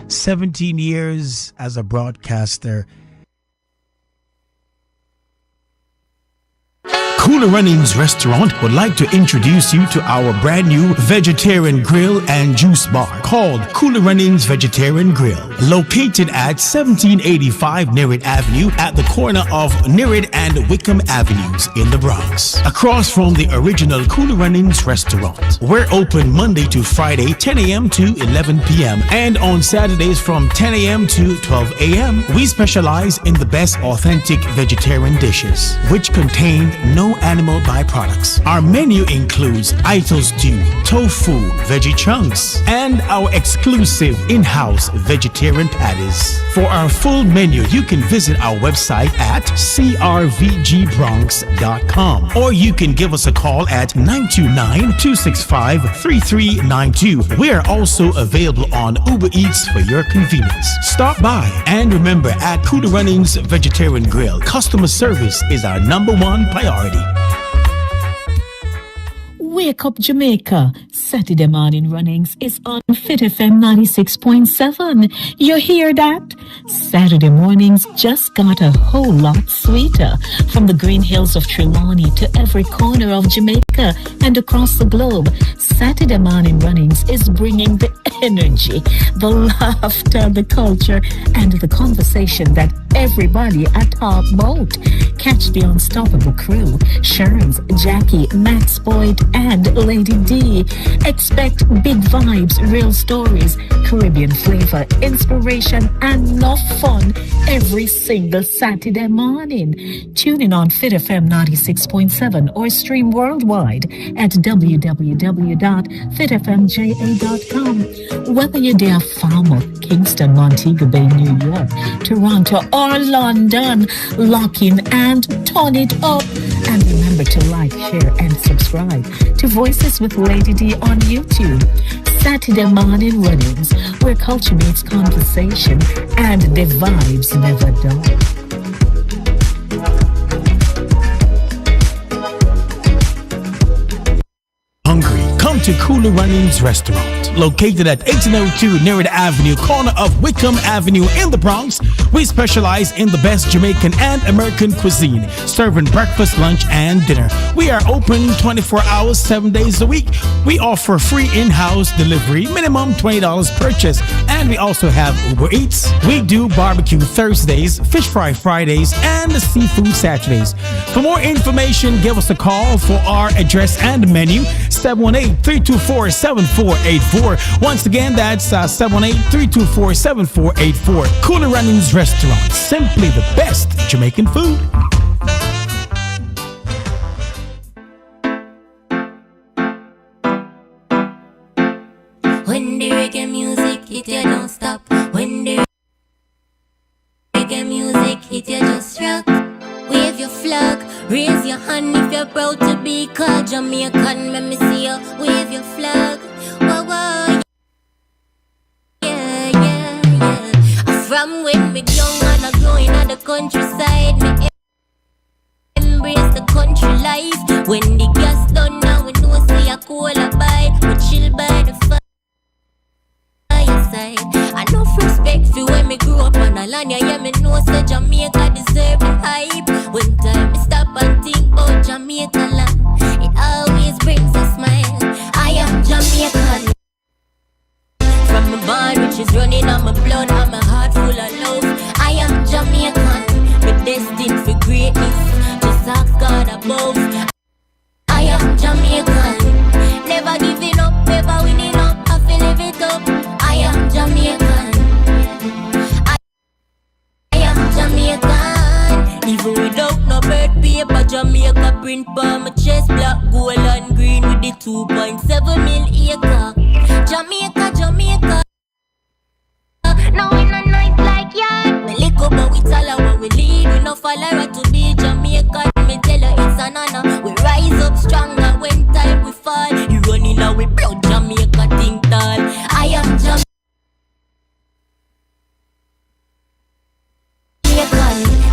17 years as a broadcaster. Cooler Runnings Restaurant would like to introduce you to our brand new vegetarian grill and juice bar called Cooler Runnings Vegetarian Grill, located at 1785 Nerid Avenue at the corner of Nerid and Wickham Avenues in the Bronx, across from the original Cooler Runnings Restaurant. We're open Monday to Friday 10 a.m. to 11 p.m. and on Saturdays from 10 a.m. to 12 a.m. We specialize in the best authentic vegetarian dishes, which contain no animal byproducts. Our menu includes Ito stew, tofu, veggie chunks, and our exclusive in-house vegetarian patties. For our full menu, you can visit our website at crvgbronx.com, or you can give us a call at 929-265-3392. We are also available on Uber Eats for your convenience. Stop by, and remember, at Cooler Runnings Vegetarian Grill, customer service is our #1 priority. Wake Up Jamaica, Saturday morning runnings is on Fit FM 96.7. You hear that? Saturday mornings just got a whole lot sweeter. From the green hills of Trelawney to every corner of Jamaica and across the globe, Saturday morning runnings is bringing the energy, the laughter, the culture, and the conversation that everybody at top boat. Catch the unstoppable crew, Sherms, Jackie, Max Boyd, and Lady D. Expect big vibes, real stories, Caribbean flavor, inspiration, and enough fun every single Saturday morning. Tune in on Fit FM 96.7 or stream worldwide at www.fitfmja.com. Whether you're there, Falmouth, Kingston, Montego Bay, New York, Toronto, or London, lock in and turn it up. And remember to like, share, and subscribe to Voices with Lady D on YouTube. Saturday morning runnings, where culture meets conversation and the vibes never die. Hungry? Come to Cooler Runnings Restaurant, located at 1802 Nerid Avenue, corner of Wickham Avenue in the Bronx. We specialize in the best Jamaican and American cuisine, serving breakfast, lunch, and dinner. We are open 24 hours, 7 days a week. We offer free in-house delivery, minimum $20 purchase, and we also have Uber Eats. We do barbecue Thursdays, fish fry Fridays, and seafood Saturdays. For more information, give us a call for our address and menu, 718-324-7484. Once again, that's 718-324-7484. Cooler Runnings Restaurant, simply the best Jamaican food. When the reggae music hit, you don't stop. When the reggae music hit, you just rock. Wave your flag, raise your hand if you're proud to be called Jamaican. Let me see you wave your flag. Whoa, whoa, yeah, yeah, yeah. From when me young and I growing at the countryside, me embrace the country life. When the gas done now, we know say a cola buy. We chill by the fireside. I know respect for when me grew up on a land. Yeah, me know say Jamaica deserve the hype. When time me stop and think about Jamaica land, it always brings a smile. I am Jamaican. From my bond which is running on my blood, and my heart full of love. I am Jamaican, me destined for greatness. Just ask God above. I am Jamaican, never giving up, never winning up. I feel live it up. I am Jamaican. I am Jamaican. Even without no birth paper, Jamaica print on my chest, black, gold and green with the 2.7 mil acre. Jamaica, Jamaica. Now in a night like yard, we lick up but we tell her where we lead. We no follow her to be Jamaica. Me tell her it's an honor. We rise up stronger when time we fall. You running out with blood, Jamaica think tall. I am Jamaican.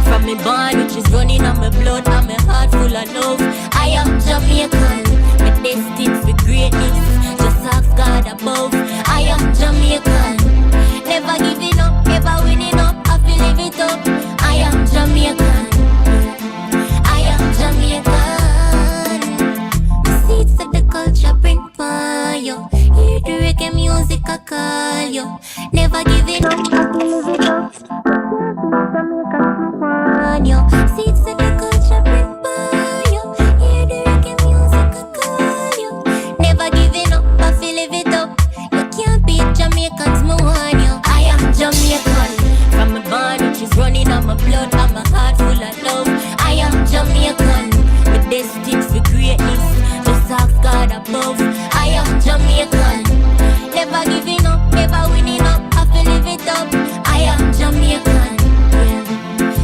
From me born which is running on my blood and my heart full of love. I am Jamaican, me destined for greatness. Just ask God above. I am Jamaican, never give the reggae music I call you. Never giving up, I can live it up. On you, seeds in the culture bring by you. Hear the reggae music I call you. Never giving up, I feel live it up. You can't beat Jamaicans, me want you. I am Jamaican, from my body, she's running on my blood, and my heart full of love. I am Jamaican, with destined for greatness. Just ask God above. I am Jamaican, never giving up, never winning up. I feel live it up. I am Jamaican, yeah.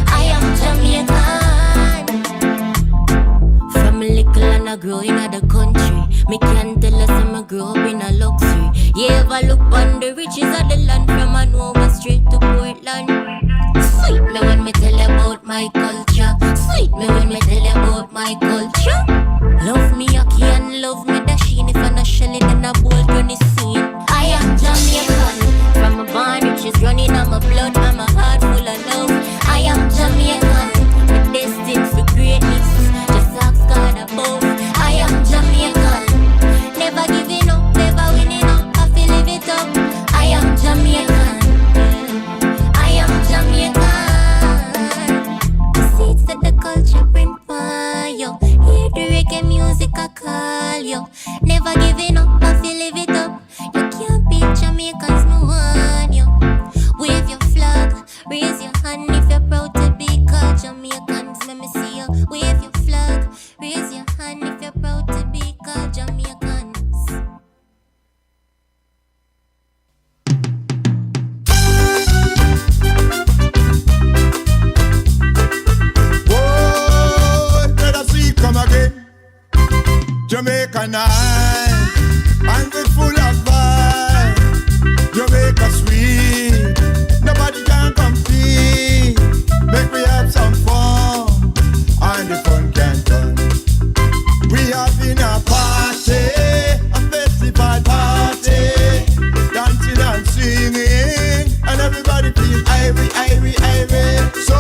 I am Jamaican. From a little and I grow in the country. Me can't tell us I'm a grow up in a luxury. You ever look on the riches of the land from a Nova straight to Portland? Sweet me when me tell you about my culture. Sweet me when me tell you about my culture. Love me Aki and love me Dasheen. If I'm not shelling then a bolt run is seen. I am Jamaican, from my born riches running on my blood and my heart full of love. I am Jamaican, with destined for greatness. Just ask God above. I am Jamaican, never giving up, never winning up. I feel live it up. I am Jamaican, I am Jamaican. The seeds that the culture bring for you. Hear the reggae music I call you. Never giving up, I feel live it up. You can't beat Jamaicans, me want you. Wave your flag, raise your hand if you're proud to be called Jamaicans. Let me see you. Wave your flag, raise your hand if you're proud to be called Jamaicans. Whoa, let us see come again. Jamaica night, and we full of vibe. Jamaica sweet, nobody can compete. Make we have some fun, and the fun can turn. We having a party, a festival party, dancing and singing, and everybody feel irie, irie, irie. So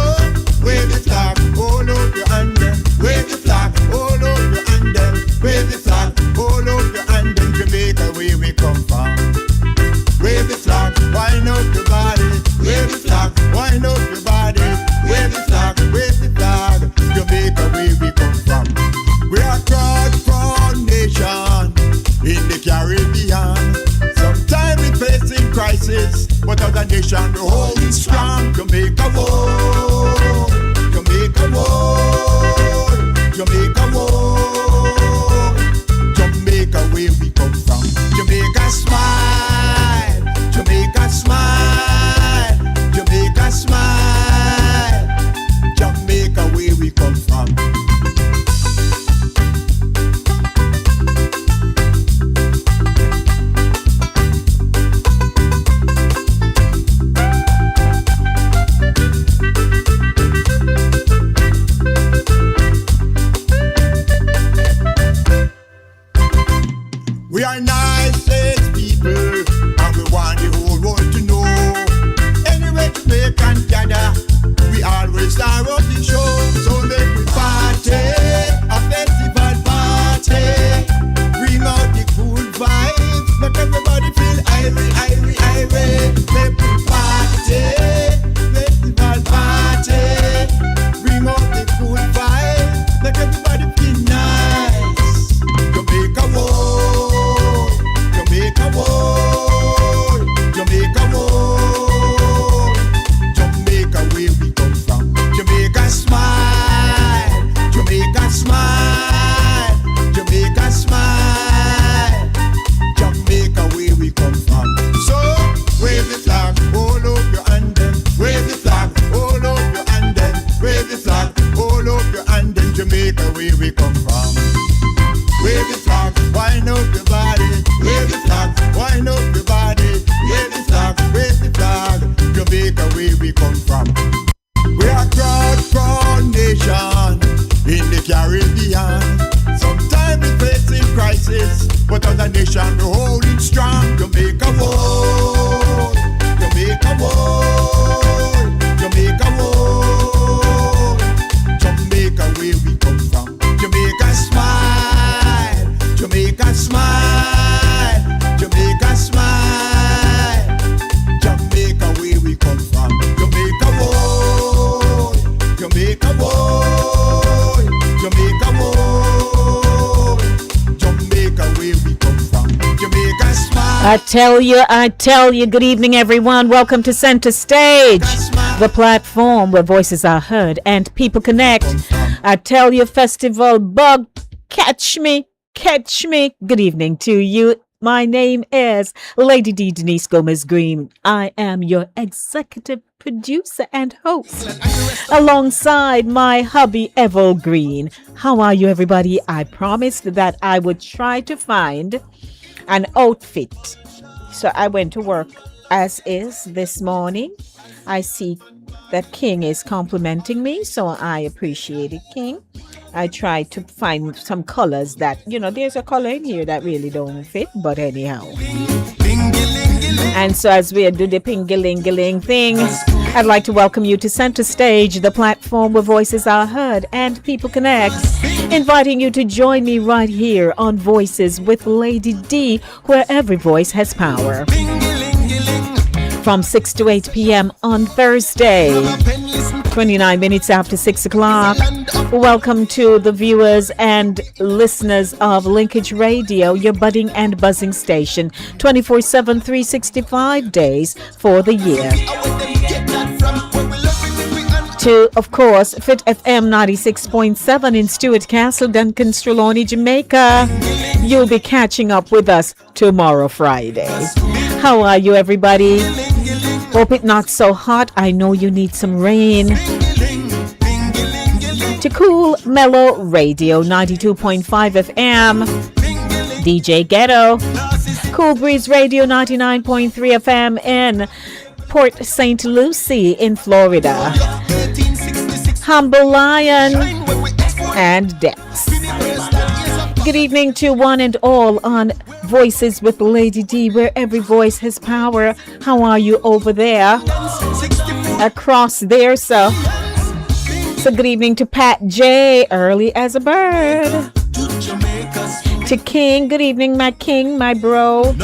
wave the flag, hold up your hand, then wave the flag, hold up your hand, then wave the flag, hold up your hand, then Jamaica where we come from. Wave the flag, wind up your body. Wave the flag, wind up your body. Wave the flag, Jamaica where we come from. We are proud nation in the Caribbean. Sometimes we facing crisis, but as a nation we holding strong. Jamaica war, Jamaica war, Jamaica war. Jamaica where we come from. Jamaica smile, Jamaica smile, Jamaica smile. Jamaica where we come from. We are nicest people, and we want the whole world to know. Anyway, Jamaican gather, we always start up the show. So make we party, a festival party. Bring out the cool vibes, make everybody feel irie, irie, irie. Make we party, festival party. Bring out the cool vibes, make everybody feel nice. Jamaica war, Jamaica war, Jamaica war. Jamaica where we come from. Jamaica smile, Jamaica smile, Jamaica smile. Jamaica where we come from. So wave the flag, hold up your hand then. Wave the flag, hold up your hand then. Wave the flag, hold up your hand then. Jamaica where we come from. Wave the flag, wind up your body. Wave the flag, wind up your body. Wave the flag, wave the flag. Jamaica where we come from. We are proud nation in the Caribbean. Sometimes we facing crisis, but as a nation we're holding strong. Jamaica war, Jamaica war, Jamaica war. Jamaica where we come from. Jamaica smile, Jamaica smile, Jamaica I tell you, good evening, everyone. Welcome to Center Stage, the platform where voices are heard and people connect. I tell you, festival bug, catch me. Good evening to you. My name is Lady D. Denise Gomez Green. I am your executive producer and host, alongside my hubby, Evel Green. How are you, everybody? I promised that I would try to find an outfit. So I went to work as is this morning. I see that King is complimenting me, so I appreciate it, King. I tried to find some colors that, there's a color in here that really don't fit, but anyhow. And so as we do the ping-a-ling-a-ling thing, I'd like to welcome you to Center Stage, the platform where voices are heard and people connect. Inviting you to join me right here on Voices with Lady D, where every voice has power. From 6 to 8 p.m. on Thursday, 29 minutes after 6 o'clock. Welcome to the viewers and listeners of Linkage Radio, your budding and buzzing station, 24/7, 365 days for the year. To, of course, Fit FM 96.7 in Stuart Castle, Duncan's Trelawney, Jamaica. You'll be catching up with us tomorrow, Friday. How are you, everybody? Hope it's not so hot. I know you need some rain. To Cool Mellow Radio 92.5 FM, DJ Ghetto. Cool Breeze Radio 99.3 FM in Port St. Lucie in Florida. Humble Lion and Dex. Good evening to one and all on Voices with Lady D, where every voice has power. How are you over there? Across there, so good evening to Pat J, early as a bird. To King, good evening, my king, my bro.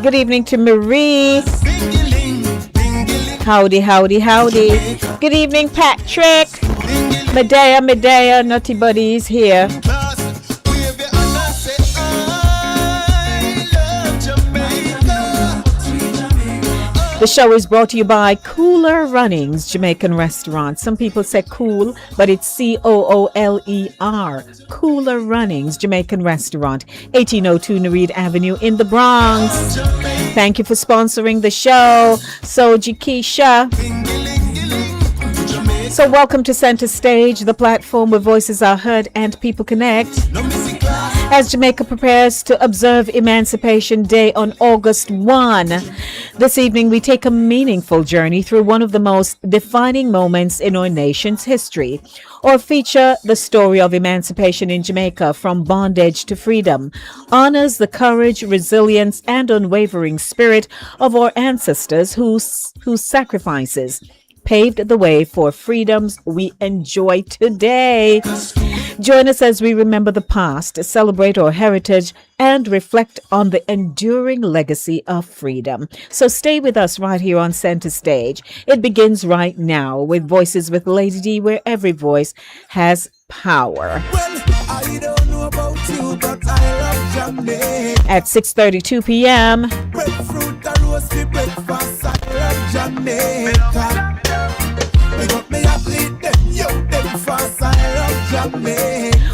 Good evening to Marie. Howdy. Good evening, Patrick. Medea, Nutty Buddies here. The show is brought to you by Cooler Runnings Jamaican Restaurant. Some people say cool, but it's COOLER. Cooler Runnings Jamaican Restaurant, 1802 Nereid Avenue in the Bronx. Thank you for sponsoring the show, Soji Keisha. So welcome to Center Stage, the platform where voices are heard and people connect. As Jamaica prepares to observe Emancipation Day on August 1, this evening we take a meaningful journey through one of the most defining moments in our nation's history, or feature the story of emancipation in Jamaica from bondage to freedom, honors the courage, resilience, and unwavering spirit of our ancestors whose sacrifices paved the way for freedoms we enjoy today. Join us as we remember the past, celebrate our heritage, and reflect on the enduring legacy of freedom. So stay with us right here on Center Stage. It begins right now with Voices with Lady D, where every voice has power. Well, I don't know about you, but I love Jamaica. At 6:32 p.m. Breadfruit, the roasted breakfast, I love Jamaica.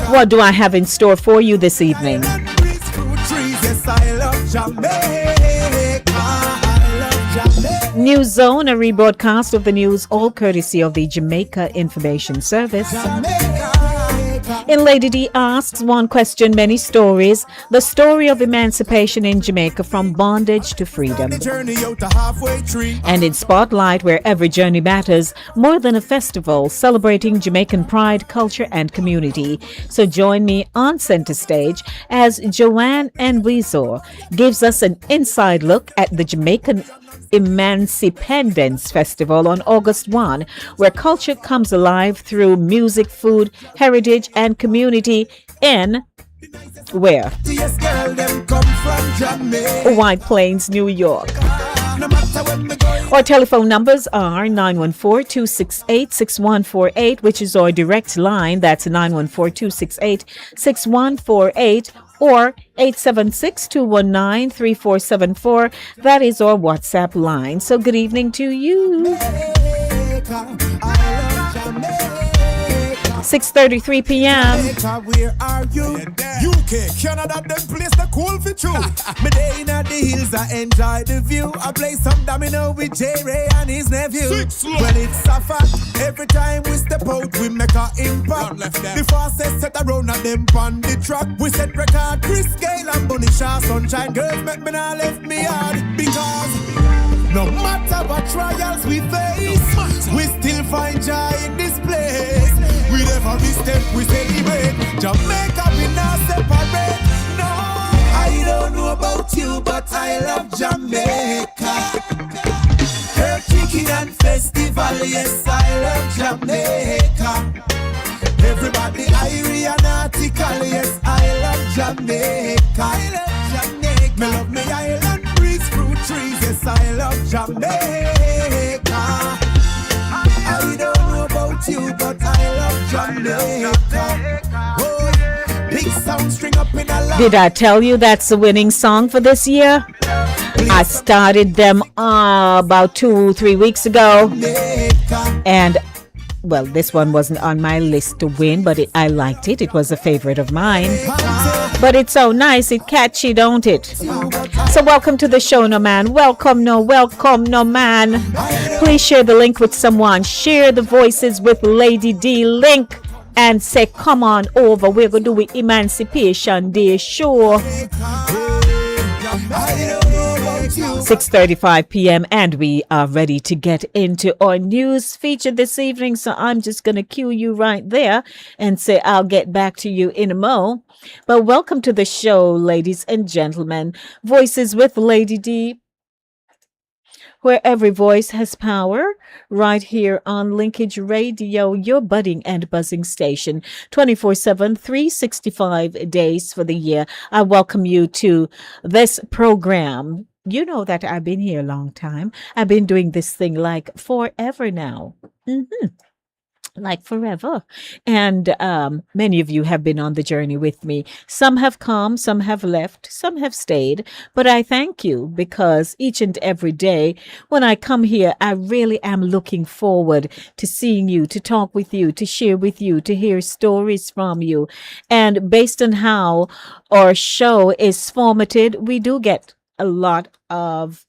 What do I have in store for you this evening? News Zone, a rebroadcast of the news, all courtesy of the Jamaica Information Service. In Lady D Asks, one question, many stories. The story of emancipation in Jamaica from bondage to freedom. And in Spotlight, where every journey matters, more than a festival, celebrating Jamaican pride, culture, and community. So join me on Center Stage as Joanne and Weezer gives us an inside look at the Jamaican Emancipendence Festival on August 1, where culture comes alive through music, food, heritage, and community in where? White Plains, New York. Our telephone numbers are 914-268-6148, which is our direct line. That's 914-268-6148. Or 876-219-3474. That is our WhatsApp line. So good evening to you. Jamaica, I love Jamaica. 6:33 p.m. Jamaica, where are you? UK, Canada, them place the cool for true. Me day in the hills, I enjoy the view. I play some domino with J-Ray and his nephew. Well, it's suffer. Every time we step out, we make a impact. The fastest set around and them on the track. We set record, Chris Gale and Bunny Shaw, Sunshine Girls make me not left me hard. Because no matter what trials we face, we still find joy in this place. With every step we celebrate. Jamaica we not separate. No, I don't know about you, but I love Jamaica. Her chicken and festival, yes, I love Jamaica. Everybody Irie and article, yes, I love Jamaica. I love Jamaica. Me love me island breeze, fruit trees, yes, I love Jamaica. I don't know about you, but I love Jamaica. Oh, big sound string up in a line. Did I tell you that's the winning song for this year? I started them about 2-3 weeks ago. And well, this one wasn't on my list to win, but I liked it. It was a favorite of mine. But it's so nice, it's catchy, don't it? So welcome to the show, no man. Welcome, no man. Please share the link with someone. Share the Voices with Lady D link and say, come on over. We're going to do Emancipation Day show. 6:35 p.m. and we are ready to get into our news feature this evening. So I'm just going to cue you right there and say I'll get back to you in a mo. But welcome to the show, ladies and gentlemen. Voices with Lady D, where every voice has power, right here on Linkage Radio, your budding and buzzing station, 24/7, 365 days for the year. I welcome you to this program. You know that I've been here a long time. I've been doing this thing like forever now. Like forever. And many of you have been on the journey with me. Some have come, some have left, some have stayed. But I thank you because each and every day when I come here, I really am looking forward to seeing you, to talk with you, to share with you, to hear stories from you. And based on how our show is formatted, we do get a lot of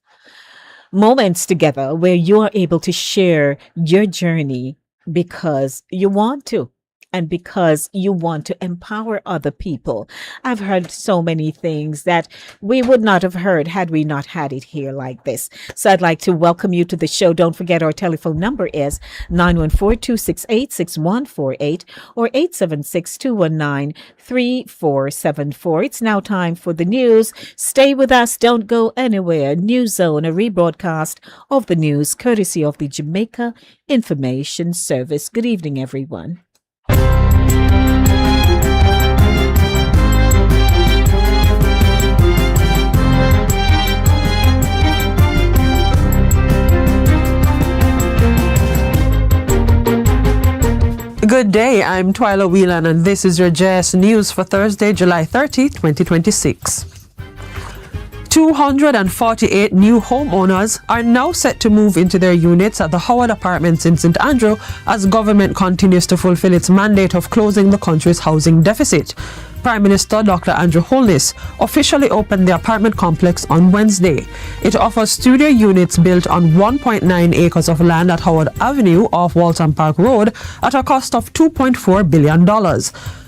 moments together where you are able to share your journey because you want to and because you want to empower other people. I've heard so many things that we would not have heard had we not had it here like this. So I'd like to welcome you to the show. Don't forget our telephone number is 914-268-6148 or 876-219-3474. It's now time for the news. Stay with us. Don't go anywhere. News Zone, a rebroadcast of the news courtesy of the Jamaica Information Service. Good evening, everyone. Good day, I'm Twyla Whelan and this is your JS News for Thursday, July 30, 2026. 248 new homeowners are now set to move into their units at the Howard Apartments in St. Andrew as government continues to fulfill its mandate of closing the country's housing deficit. Prime Minister Dr. Andrew Holness officially opened the apartment complex on Wednesday. It offers studio units built on 1.9 acres of land at Howard Avenue off Walton Park Road at a cost of $2.4 billion.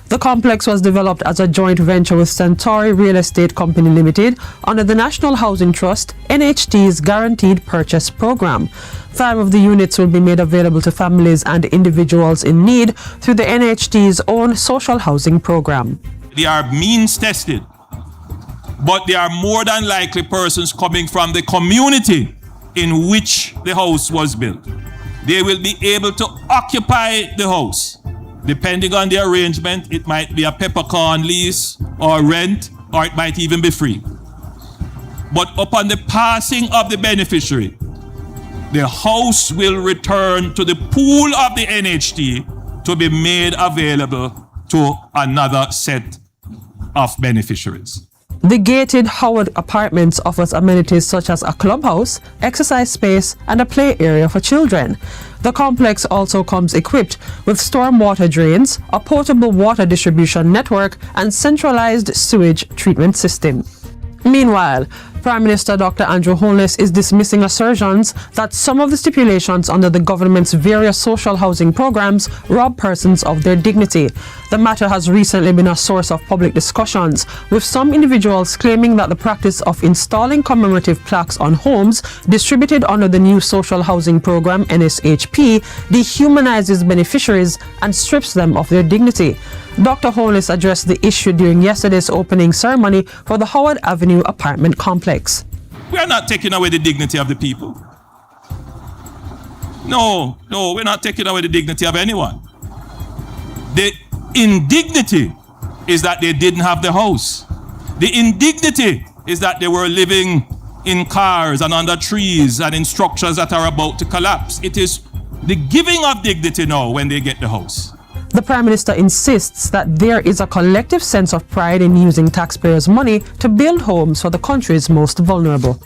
The complex was developed as a joint venture with Centauri Real Estate Company Limited under the National Housing Trust, NHT's Guaranteed Purchase Program. 5 of the units will be made available to families and individuals in need through the NHT's own social housing program. They are means tested, but they are more than likely persons coming from the community in which the house was built. They will be able to occupy the house. Depending on the arrangement, it might be a peppercorn lease or rent, or it might even be free. But upon the passing of the beneficiary, the house will return to the pool of the NHT to be made available to another set of beneficiaries. The gated Howard Apartments offers amenities such as a clubhouse, exercise space, and a play area for children. The complex also comes equipped with stormwater drains, a potable water distribution network, and centralized sewage treatment system. Meanwhile, Prime Minister Dr. Andrew Holness is dismissing assertions that some of the stipulations under the government's various social housing programs rob persons of their dignity. The matter has recently been a source of public discussions, with some individuals claiming that the practice of installing commemorative plaques on homes distributed under the new social housing program NSHP dehumanizes beneficiaries and strips them of their dignity. Dr. Holness addressed the issue during yesterday's opening ceremony for the Howard Avenue apartment complex. We are not taking away the dignity of the people. No, we're not taking away the dignity of anyone. The indignity is that they didn't have the house. The indignity is that they were living in cars and under trees and in structures that are about to collapse. It is the giving of dignity now when they get the house. The Prime Minister insists that there is a collective sense of pride in using taxpayers' money to build homes for the country's most vulnerable.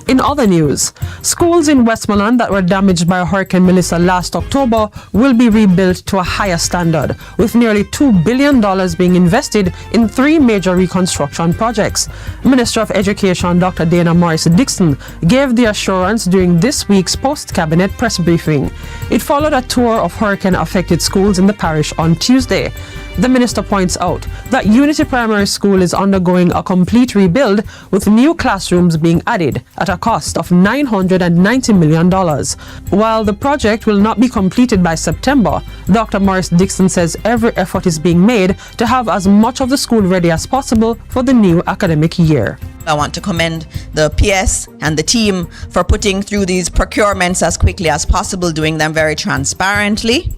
In other news, schools in Westmoreland that were damaged by Hurricane Melissa last October will be rebuilt to a higher standard, with nearly $2 billion being invested in 3 major reconstruction projects. Minister of Education Dr. Dana Morris-Dixon gave the assurance during this week's post-cabinet press briefing. It followed a tour of hurricane-affected schools in the parish on Tuesday. The minister points out that Unity Primary School is undergoing a complete rebuild, with new classrooms being added at a cost of $990 million. While the project will not be completed by September, Dr. Morris-Dixon says every effort is being made to have as much of the school ready as possible for the new academic year. I want to commend the PS and the team for putting through these procurements as quickly as possible, doing them very transparently.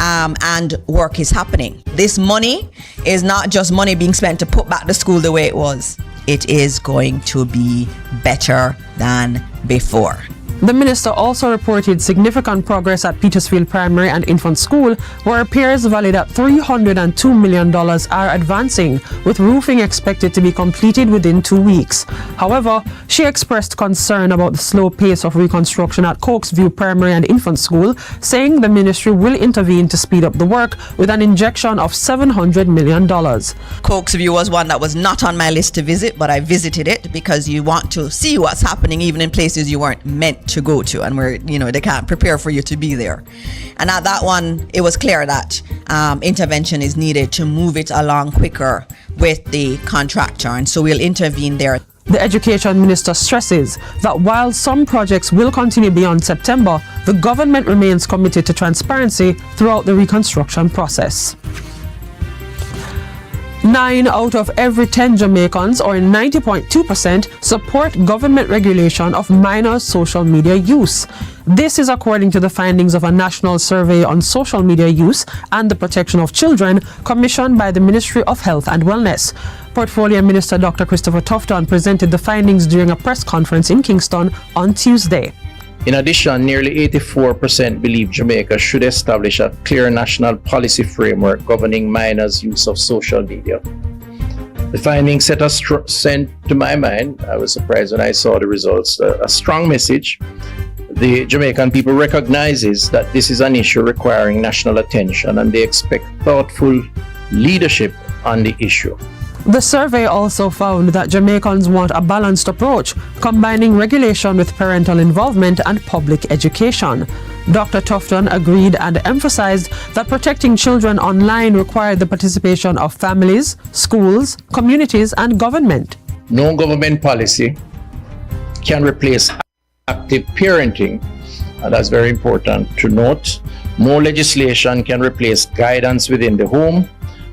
And work is happening. This money is not just money being spent to put back the school the way it was. It is going to be better than before. The minister also reported significant progress at Petersfield Primary and Infant School, where repairs valued at $302 million are advancing, with roofing expected to be completed within 2 weeks. However, she expressed concern about the slow pace of reconstruction at Cokesview Primary and Infant School, saying the ministry will intervene to speed up the work with an injection of $700 million. Cokesview was one that was not on my list to visit, but I visited it because you want to see what's happening even in places you weren't meant to go to, and where they can't prepare for you to be there. And at that one, it was clear that intervention is needed to move it along quicker with the contractor, and so we'll intervene there. The Education Minister stresses that while some projects will continue beyond September, the government remains committed to transparency throughout the reconstruction process. 9 out of every 10 Jamaicans, or 90.2%, support government regulation of minors' social media use. This is according to the findings of a national survey on social media use and the protection of children commissioned by the Ministry of Health and Wellness. Portfolio Minister Dr. Christopher Tufton presented the findings during a press conference in Kingston on Tuesday. In addition, nearly 84% believe Jamaica should establish a clear national policy framework governing minors' use of social media. The findings sent to my mind, I was surprised when I saw the results, a strong message. The Jamaican people recognizes that this is an issue requiring national attention, and they expect thoughtful leadership on the issue. The survey also found that Jamaicans want a balanced approach, combining regulation with parental involvement and public education. Dr. Tufton agreed and emphasized that protecting children online required the participation of families, schools, communities, and government. No government policy can replace active parenting, and that's very important to note. No legislation can replace guidance within the home.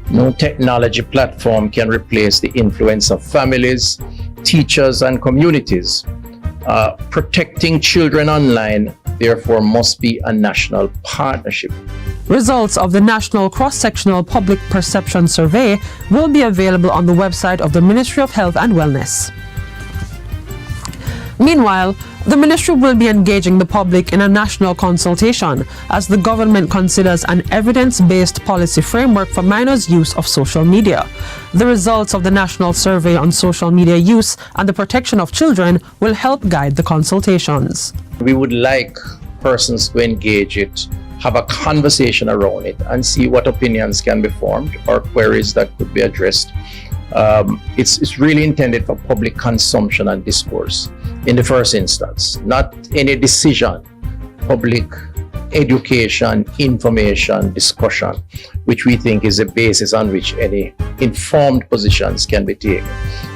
No technology platform can replace the influence of families, teachers, and communities. Protecting children online, therefore, must be a national partnership. Results of the National Cross-Sectional Public Perception Survey will be available on the website of the Ministry of Health and Wellness. Meanwhile, the ministry will be engaging the public in a national consultation as the government considers an evidence-based policy framework for minors' use of social media. The results of the National Survey on Social Media Use and the Protection of Children will help guide the consultations. We would like persons to engage it, have a conversation around it, and see what opinions can be formed or queries that could be addressed. It's really intended for public consumption and discourse in the first instance, not any decision, public education, information, discussion, which we think is the basis on which any informed positions can be taken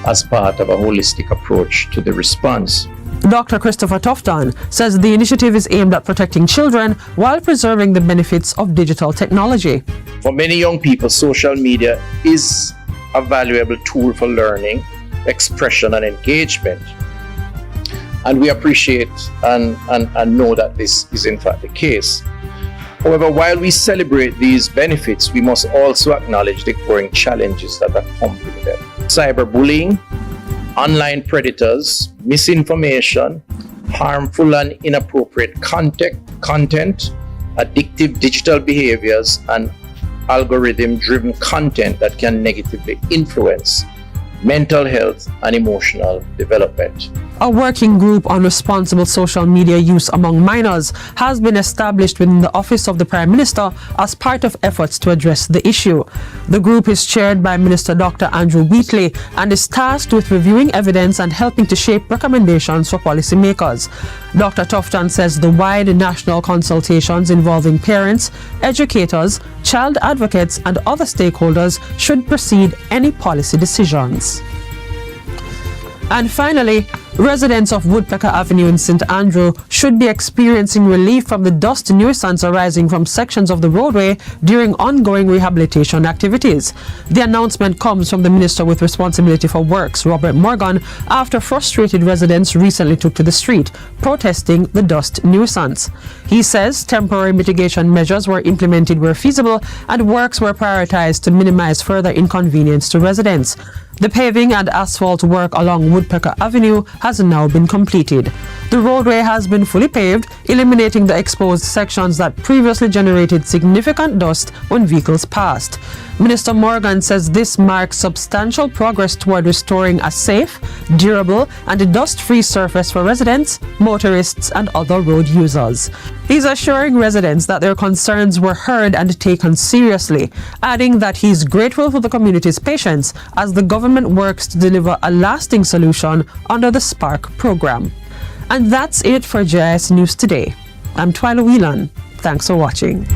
as part of a holistic approach to the response. Dr. Christopher Tufton says the initiative is aimed at protecting children while preserving the benefits of digital technology. For many young people, social media is a valuable tool for learning, expression, and engagement. And we appreciate and know that this is in fact the case. However, while we celebrate these benefits, we must also acknowledge the growing challenges that accompany them. Cyberbullying, online predators, misinformation, harmful and inappropriate content, addictive digital behaviors, and algorithm-driven content that can negatively influence mental health and emotional development. A working group on responsible social media use among minors has been established within the Office of the Prime Minister as part of efforts to address the issue. The group is chaired by Minister Dr. Andrew Wheatley and is tasked with reviewing evidence and helping to shape recommendations for policymakers. Dr. Tufton says the wide national consultations involving parents, educators, child advocates and other stakeholders should precede any policy decisions. And finally, residents of Woodpecker Avenue in St. Andrew should be experiencing relief from the dust nuisance arising from sections of the roadway during ongoing rehabilitation activities. The announcement comes from the Minister with Responsibility for Works, Robert Morgan, after frustrated residents recently took to the street, protesting the dust nuisance. He says temporary mitigation measures were implemented where feasible and works were prioritized to minimize further inconvenience to residents. The paving and asphalt work along Woodpecker Avenue has now been completed. The roadway has been fully paved, eliminating the exposed sections that previously generated significant dust when vehicles passed. Minister Morgan says this marks substantial progress toward restoring a safe, durable, and dust-free surface for residents, motorists, and other road users. He's assuring residents that their concerns were heard and taken seriously, adding that he's grateful for the community's patience as the government works to deliver a lasting solution under the Spark program. And that's it for JIS News Today. I'm Twyla Whelan. Thanks for watching.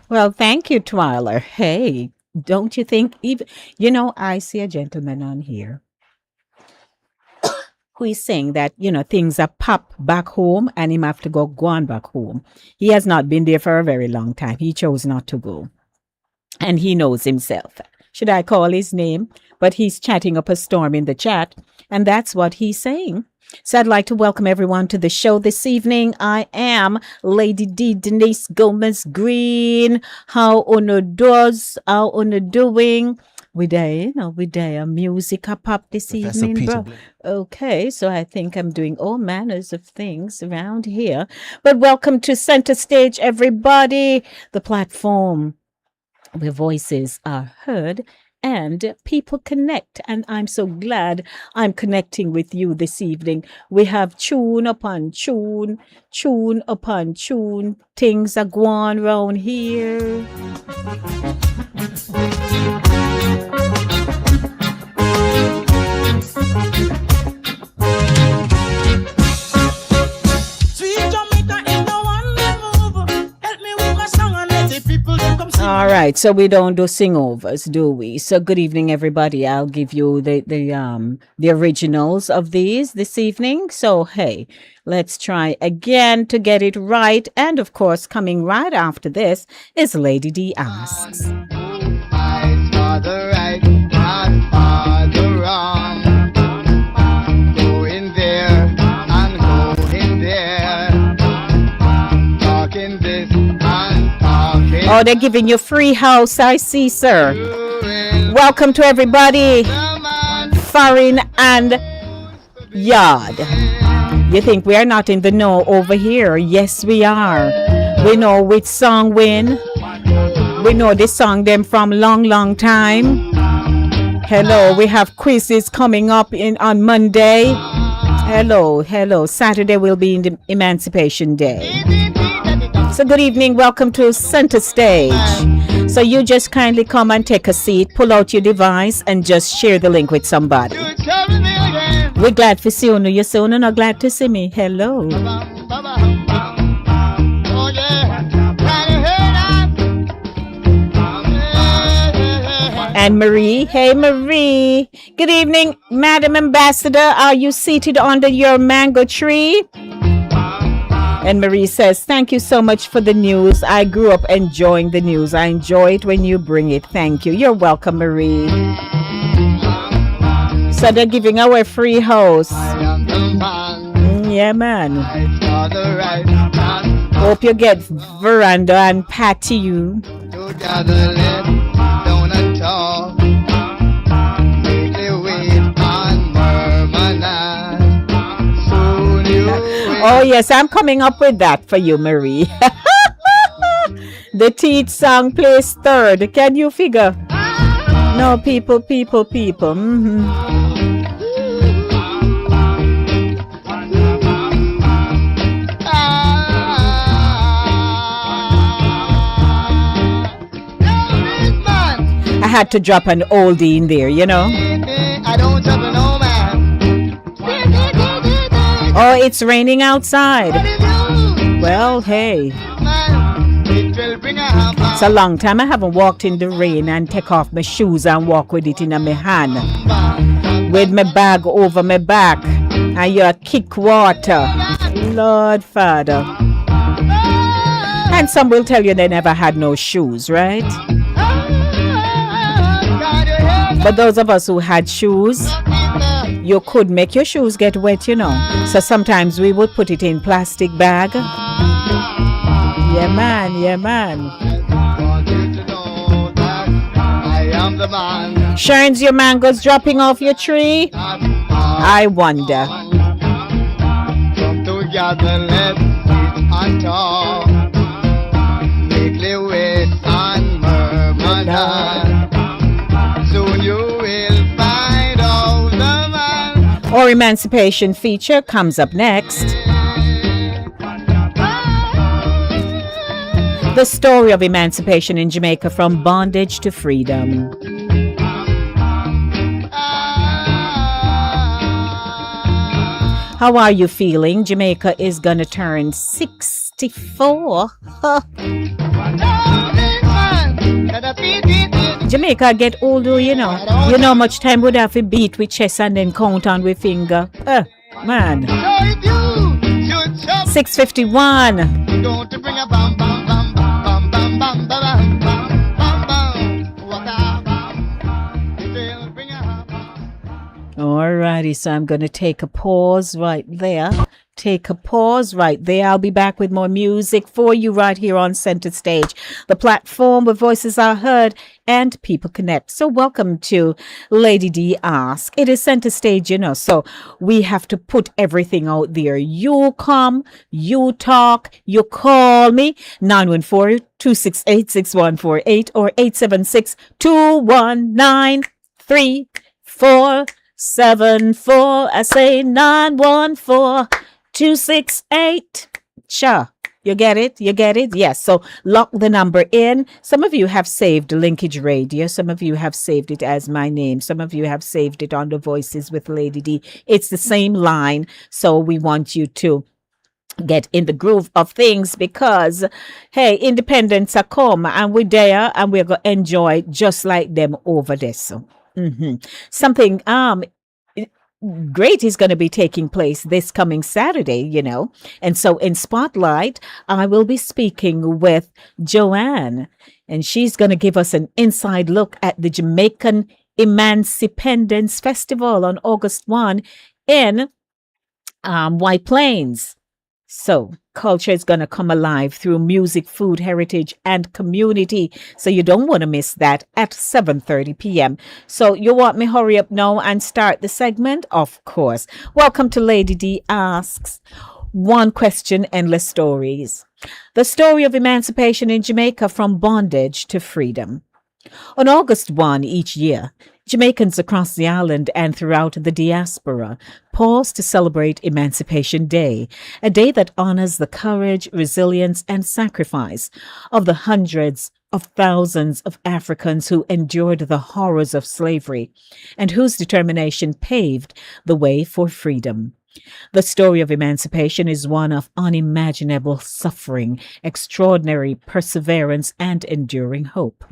Well, thank you, Twyla. Hey, don't you think even, I see a gentleman on here who is saying that, things are pop back home and him have to go on back home. He has not been there for a very long time. He chose not to go. And he knows himself. Should I call his name? But he's chatting up a storm in the chat. And that's what he's saying. So I'd like to welcome everyone to the show this evening. I am Lady D. Denise Gomez Green. How una does? How una doing? We there music up this Professor evening, bro. Okay, so I think I'm doing all manners of things around here. But welcome to Center Stage, everybody. The platform where voices are heard and people connect. And I'm so glad I'm connecting with you this evening. We have tune upon tune, tune upon tune. Things are going round here. All right, so we don't do sing-overs, do we? So good evening, everybody. I'll give you the originals of these this evening. So hey, let's try again to get it right. And of course, coming right after this is Lady D Asks. Fight for the right, not for the wrong. Go in there and go in there. Talking this and talking. Oh, they're giving you free house, I see, sir. Welcome to everybody. foreign and yard. You think we are not in the know over here? Yes, we are. We know which song win. We know this song them from long time. Hello, we have quizzes coming up on Monday. Hello. Saturday will be in the Emancipation Day. So good evening, welcome to Center Stage. So you just kindly come and take a seat, pull out your device and just share the link with somebody. We're glad to see you. You're so not glad to see me. Hello. And Marie, hey Marie. Good evening, Madam Ambassador. Are you seated under your mango tree? And Marie says, thank you so much for the news. I grew up enjoying the news. I enjoy it when you bring it. Thank you. You're welcome, Marie. So they're giving away free house. Yeah, man. Hope you get veranda and patio. Oh yes, I'm coming up with that for you, Marie. The Teach song plays third. Can you figure? No, people. Mm-hmm. I had to drop an oldie in there, you know. Oh, it's raining outside. Well, hey. It's a long time I haven't walked in the rain and take off my shoes and walk with it in my hand. With my bag over my back. And you kick water. Lord Father. And some will tell you they never had no shoes, right? But those of us who had shoes, you could make your shoes get wet, you know. So sometimes we would put it in plastic bag. Yeah, man. Sharon's your mangoes dropping off your tree? I wonder. Come together, let's sit on top. Make the way and murmur. Soon you will find out the man. Our Emancipation feature comes up next. The story of emancipation in Jamaica from bondage to freedom. How are you feeling? Jamaica is gonna turn 64. Jamaica get older, you know. You know how much time would have to beat with chest and then count on with finger. Man. 6:51. Alrighty, so I'm going to take a pause right there. I'll be back with more music for you right here on Center Stage, the platform where voices are heard and people connect. So welcome to Lady D Ask. It is Center Stage, you know, so we have to put everything out there. You come, you talk, you call me, 914-268-6148 or 876-219-3474. I say 914-268. Sure. You get it? Yes. So lock the number in. Some of you have saved Linkage Radio. Some of you have saved it as my name. Some of you have saved it on the Voices with Lady D. It's the same line. So we want you to get in the groove of things because, hey, independence are come and we're there and we're going to enjoy just like them over there. So something great is going to be taking place this coming Saturday, you know. And so in Spotlight, I will be speaking with Joanne, and she's going to give us an inside look at the Jamaican Emancipation Festival on August 1 in White Plains. So culture is going to come alive through music, food, heritage, and community. So you don't want to miss that at 7:30 p.m. So you want me hurry up now and start the segment? Of course. Welcome to Lady D Asks. One question, endless stories. The story of emancipation in Jamaica from bondage to freedom. On August 1 each year, Jamaicans across the island and throughout the diaspora pause to celebrate Emancipation Day, a day that honors the courage, resilience, and sacrifice of the hundreds of thousands of Africans who endured the horrors of slavery and whose determination paved the way for freedom. The story of emancipation is one of unimaginable suffering, extraordinary perseverance, and enduring hope.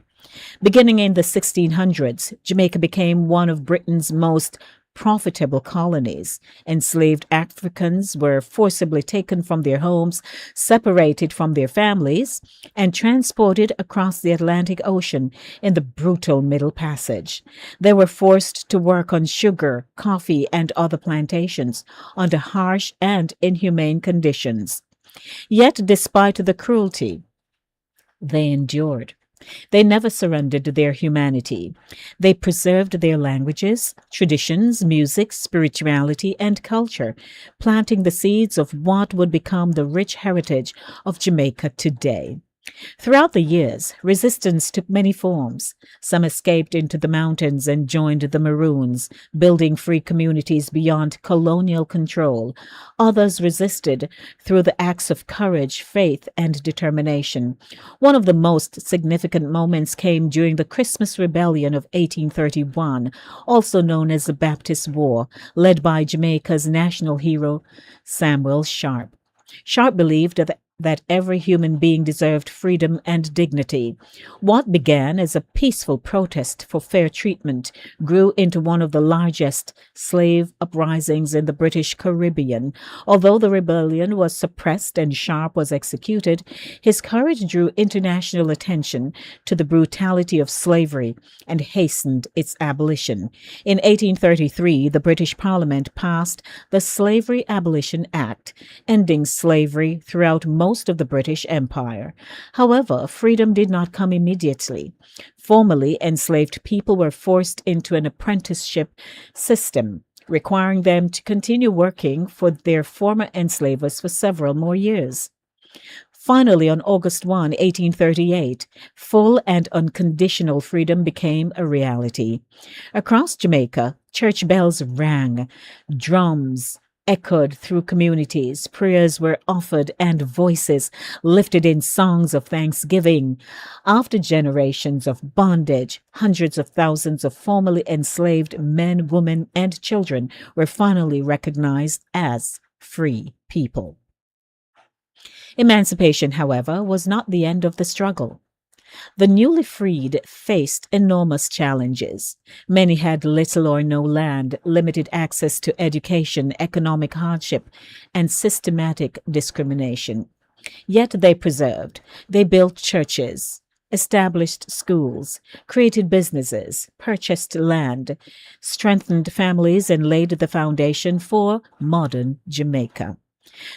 Beginning in the 1600s, Jamaica became one of Britain's most profitable colonies. Enslaved Africans were forcibly taken from their homes, separated from their families, and transported across the Atlantic Ocean in the brutal Middle Passage. They were forced to work on sugar, coffee, and other plantations under harsh and inhumane conditions. Yet, despite the cruelty, they endured. They never surrendered their humanity. They preserved their languages, traditions, music, spirituality, and culture, planting the seeds of what would become the rich heritage of Jamaica today. Throughout the years, resistance took many forms. Some escaped into the mountains and joined the Maroons, building free communities beyond colonial control. Others resisted through the acts of courage, faith, and determination. One of the most significant moments came during the Christmas Rebellion of 1831, also known as the Baptist War, led by Jamaica's national hero, Samuel Sharpe. Sharpe believed that every human being deserved freedom and dignity. What began as a peaceful protest for fair treatment grew into one of the largest slave uprisings in the British Caribbean. Although the rebellion was suppressed and Sharpe was executed, his courage drew international attention to the brutality of slavery and hastened its abolition. In 1833, the British Parliament passed the Slavery Abolition Act, ending slavery throughout most of the British Empire. However, freedom did not come immediately. Formerly enslaved people were forced into an apprenticeship system, requiring them to continue working for their former enslavers for several more years. Finally, on August 1, 1838, full and unconditional freedom became a reality. Across Jamaica, church bells rang, drums echoed through communities, prayers were offered, and voices lifted in songs of thanksgiving. After generations of bondage, hundreds of thousands of formerly enslaved men, women, and children were finally recognized as free people. Emancipation, however, was not the end of the struggle. The newly freed faced enormous challenges. Many had little or no land, limited access to education, economic hardship, and systematic discrimination. Yet they persevered. They built churches, established schools, created businesses, purchased land, strengthened families, and laid the foundation for modern Jamaica.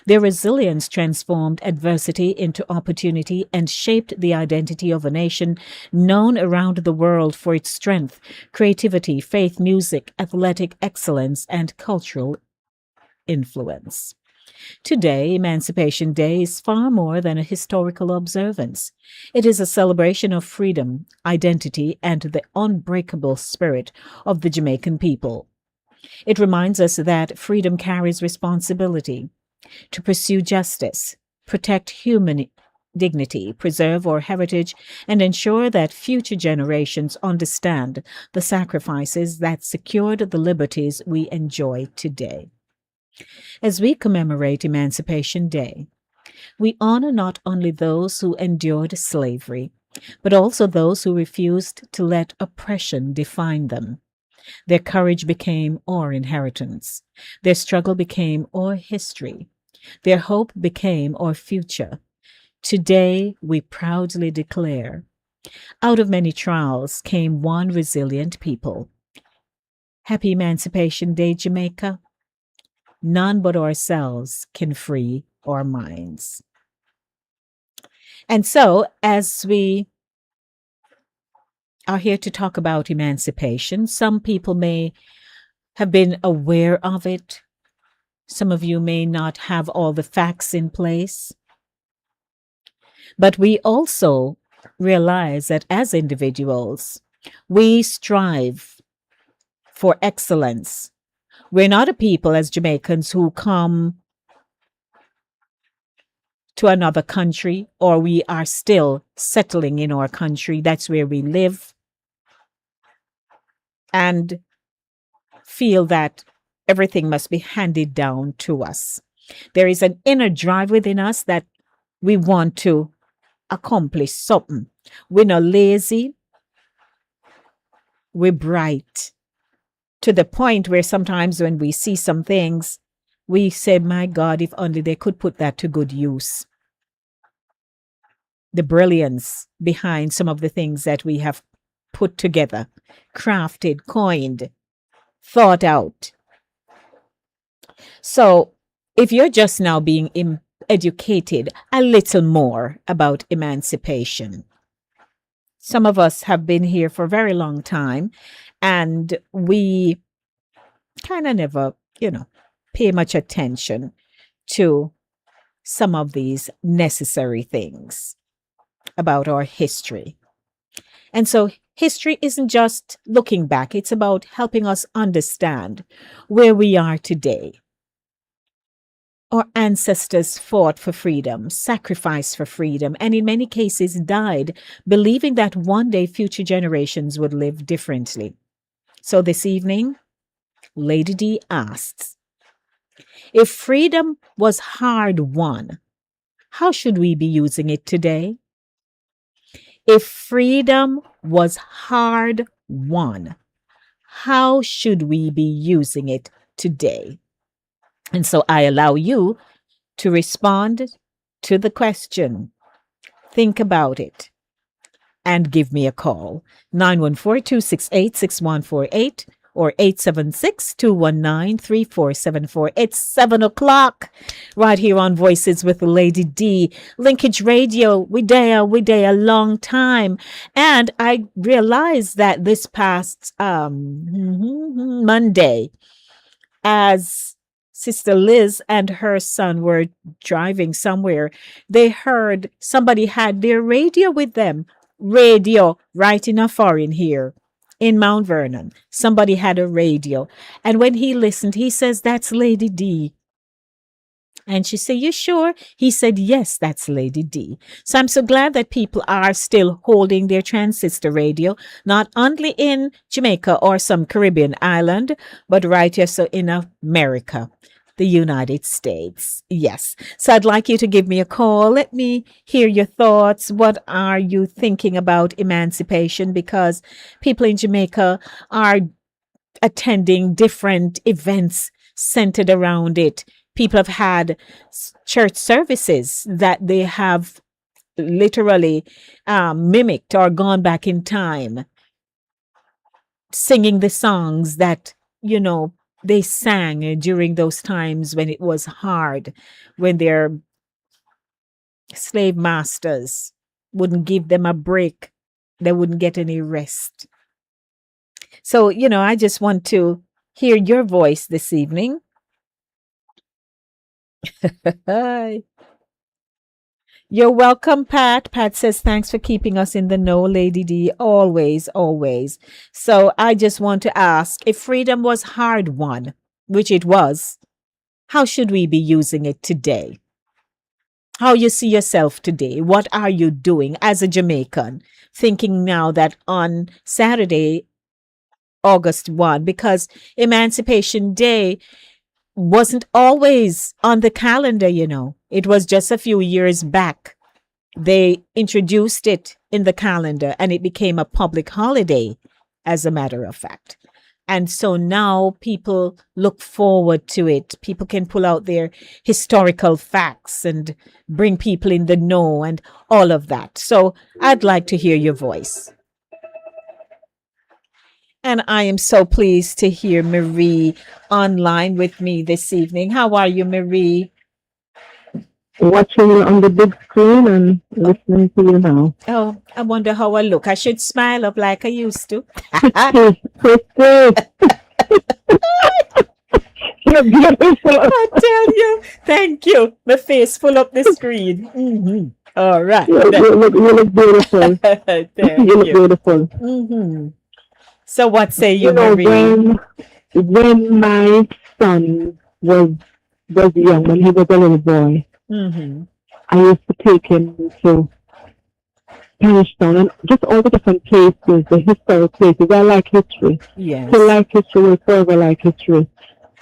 Their resilience transformed adversity into opportunity and shaped the identity of a nation known around the world for its strength, creativity, faith, music, athletic excellence, and cultural influence. Today, Emancipation Day is far more than a historical observance. It is a celebration of freedom, identity, and the unbreakable spirit of the Jamaican people. It reminds us that freedom carries responsibility. To pursue justice, protect human dignity, preserve our heritage, and ensure that future generations understand the sacrifices that secured the liberties we enjoy today. As we commemorate Emancipation Day, we honor not only those who endured slavery, but also those who refused to let oppression define them. Their courage became our inheritance. Their struggle became our history. Their hope became our future. Today, we proudly declare, out of many trials came one resilient people. Happy Emancipation Day, Jamaica. None but ourselves can free our minds. And so, as we are here to talk about emancipation, some people may have been aware of it. Some of you may not have all the facts in place. But we also realize that as individuals, we strive for excellence. We're not a people as Jamaicans who come to another country, or we are still settling in our country. That's where we live, and feel that everything must be handed down to us. There is an inner drive within us that we want to accomplish something. We're not lazy. We're bright, to the point where sometimes when we see some things, we say, my God, if only they could put that to good use. The brilliance behind some of the things that we have put together, crafted, coined, thought out. So if you're just now being educated a little more about emancipation, some of us have been here for a very long time, and we kind of never, pay much attention to some of these necessary things about our history. And so history isn't just looking back, it's about helping us understand where we are today. Our ancestors fought for freedom, sacrificed for freedom, and in many cases died, believing that one day future generations would live differently. So this evening, Lady D asks, if freedom was hard won, how should we be using it today? If freedom was hard won, how should we be using it today? And so I allow you to respond to the question. Think about it and give me a call. 914-268-6148 or 876-219-3474. It's 7 o'clock right here on Voices with Lady D. Linkage Radio, we there a long time. And I realized that this past Monday, as Sister Liz and her son were driving somewhere, they heard somebody had their radio with them. Radio right in a foreign here in Mount Vernon. Somebody had a radio. And when he listened, he says, that's Lady D. And she said, you sure? He said, yes, that's Lady D. So I'm so glad that people are still holding their transistor radio, not only in Jamaica or some Caribbean island, but right here so in America, the United States. Yes. So I'd like you to give me a call. Let me hear your thoughts. What are you thinking about emancipation? Because people in Jamaica are attending different events centered around it. People have had church services that they have literally mimicked or gone back in time, singing the songs that, they sang during those times when it was hard, when their slave masters wouldn't give them a break. They wouldn't get any rest. So, I just want to hear your voice this evening. Hi. You're welcome, Pat. Pat says, thanks for keeping us in the know, Lady D. Always, always. So I just want to ask, if freedom was hard won, which it was, how should we be using it today? How you see yourself today? What are you doing as a Jamaican? Thinking now that on Saturday, August 1, because Emancipation Day wasn't always on the calendar, It was just a few years back. They introduced it in the calendar and it became a public holiday, as a matter of fact. And so now people look forward to it. People can pull out their historical facts and bring people in the know and all of that. So I'd like to hear your voice. And I am so pleased to hear Marie online with me this evening. How are you, Marie? watching you on the big screen and listening to you now. Oh, I wonder how I look. I should smile up like I used to. Pretty, pretty. You're beautiful. I tell you. Thank you. My face full up the screen. All right. You look beautiful. Thank You look you. beautiful. So what say you, You know, Marie? when my son was young, when he was a little boy, I used to take him to Spanish Town and just all the different places, the historic places. I like history. Yes. To like history will forever like history.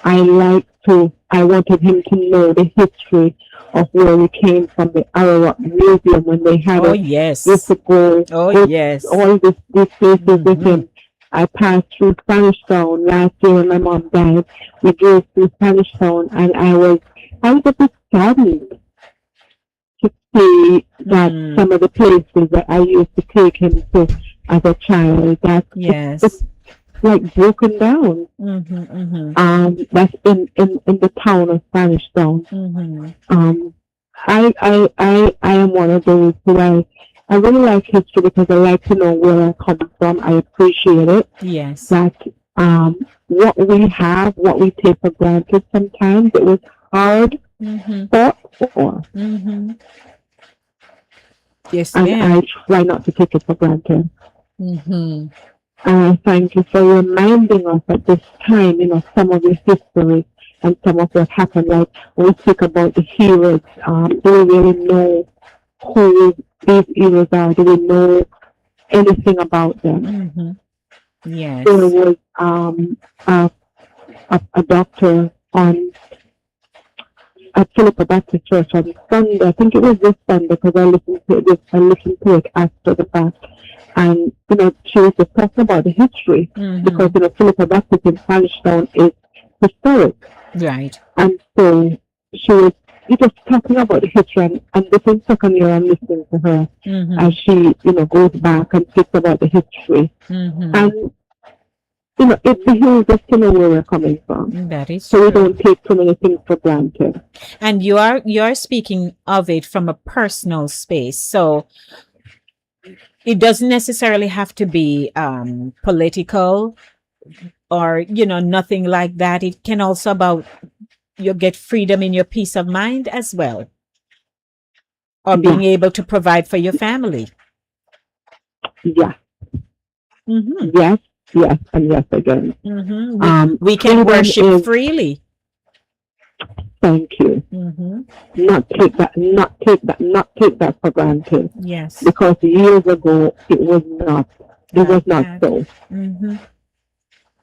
I wanted him to know the history of where we came from, the Ararat Museum when they had Oh, it. yes. Used to go Oh, yes. all these places with him. I passed through Spanish Town last year when my mom died. We drove through Spanish Town and I was a bit saddened to see that some of the places that I used to take him to as a child, that Yes. it's like broken down. That's in the town of Spanish Town. I am one of those who I really like history because I like to know where I come from. I appreciate it. Yes. That what we have, what we take for granted sometimes, it was hard fought for. Yes, And ma'am. I try not to take it for granted. Mm-hmm. And I thank you for reminding us at this time, some of the history and some of what happened. Like when we speak about the heroes, do we really know who these heroes are? Do we know anything about them? Yes. There was a doctor at Philippa Baptist Church on Sunday. I think it was this Sunday because I listened to it after the fact. And, she was just talking about the history because, Philippa Baptist in Spanish Town is historic. Right. And so she was just talking about the history and this is second year I'm listening to her as she, goes back and speaks about the history. And, it behooves us to know where we're coming from. That is So true. we don't take too many things for granted. And you're speaking of it from a personal space. So it doesn't necessarily have to be political or, nothing like that. It can also about you get freedom in your peace of mind as well. Or being able to provide for your family. Yeah. Yes, and yes again. We can freedom worship is- freely. Thank you. Not take that for granted. Yes. Because years ago it was not bad. so.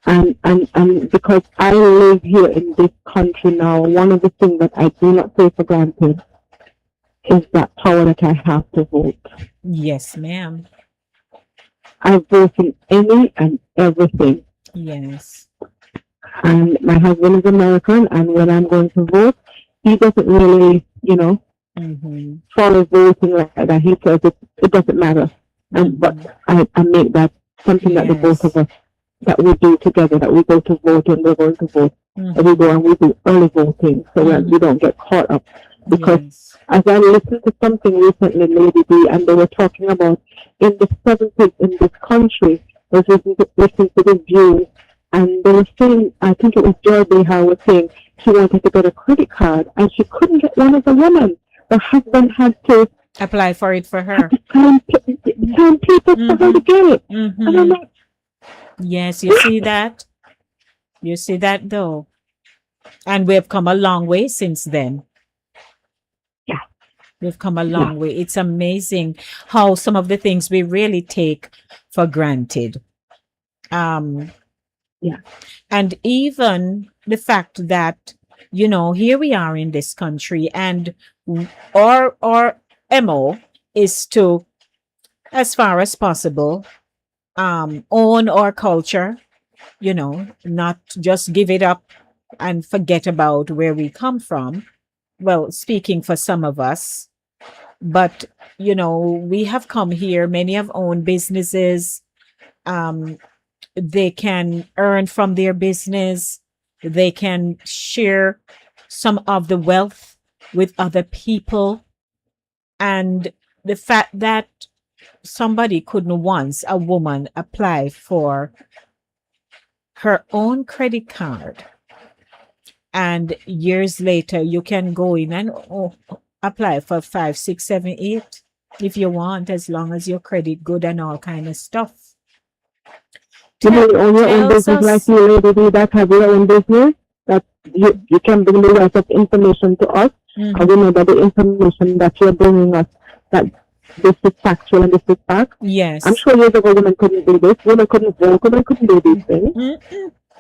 And because I live here in this country now, one of the things that I do not take for granted is that power that I have to vote. Yes, ma'am. I vote in any and everything. Yes. And my husband is American, and when I'm going to vote, he doesn't really, follow voting like that. He says it doesn't matter. But I make that something that the both of us, that we do together, that we go to vote and we're going to vote. And we go and we do early voting so that we don't get caught up. Because as I listened to something recently, Lady B, and they were talking about in the 70s in this country, I was listening to the view, and they were saying, I think it was Joy Behar was saying she wanted to get a credit card and she couldn't get one as a woman. Her husband had to apply for it for her. Find people for her to get it. And I'm like, yes, you see that? You see that though? And we've come a long way since then. Yeah. We've come a long way. It's amazing how some of the things we really take for granted. And even the fact that, here we are in this country and our MO is to, as far as possible, own our culture, not just give it up and forget about where we come from. Well, speaking for some of us, but, we have come here, many have owned businesses. They can earn from their business. They can share some of the wealth with other people, and the fact that somebody couldn't once, a woman, apply for her own credit card, and years later you can go in and apply for 5, 6, 7, 8 if you want, as long as your credit good and all kind of stuff. You know, own your own business like you lady that have your own business, that you can bring the right of information to us, and we know that the information that you're bringing us, that this is factual and this is fact. Yes. I'm sure years ago women couldn't do this. Women couldn't vote. Women couldn't do these things.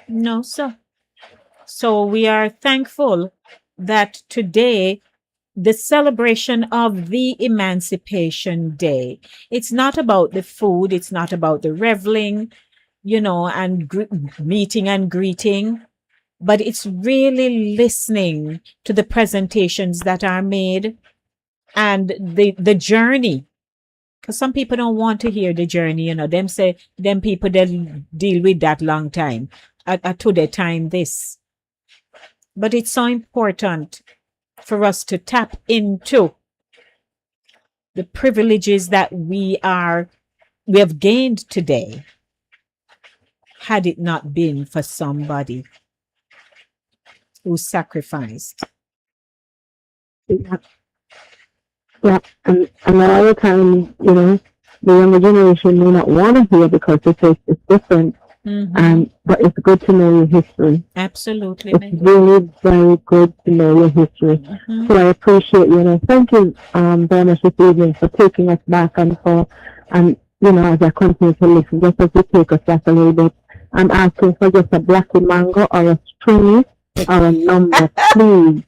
No, sir. So we are thankful that today, the celebration of the Emancipation Day, it's not about the food, it's not about the reveling, and meeting and greeting, but it's really listening to the presentations that are made and the journey. Because some people don't want to hear the journey, them say, them people that deal with that long time, to the time this. But it's so important for us to tap into the privileges that we have gained today, had it not been for somebody who sacrificed. Yeah, and a lot of the time, the younger generation may not want to hear because it's different. But it's good to know your history. Absolutely. It's really very good to know your history. So I appreciate thank you very much this evening for taking us back and as I continue to listen, just as you take us back a little bit, I'm asking for just a black mango or a stringy or a number, please.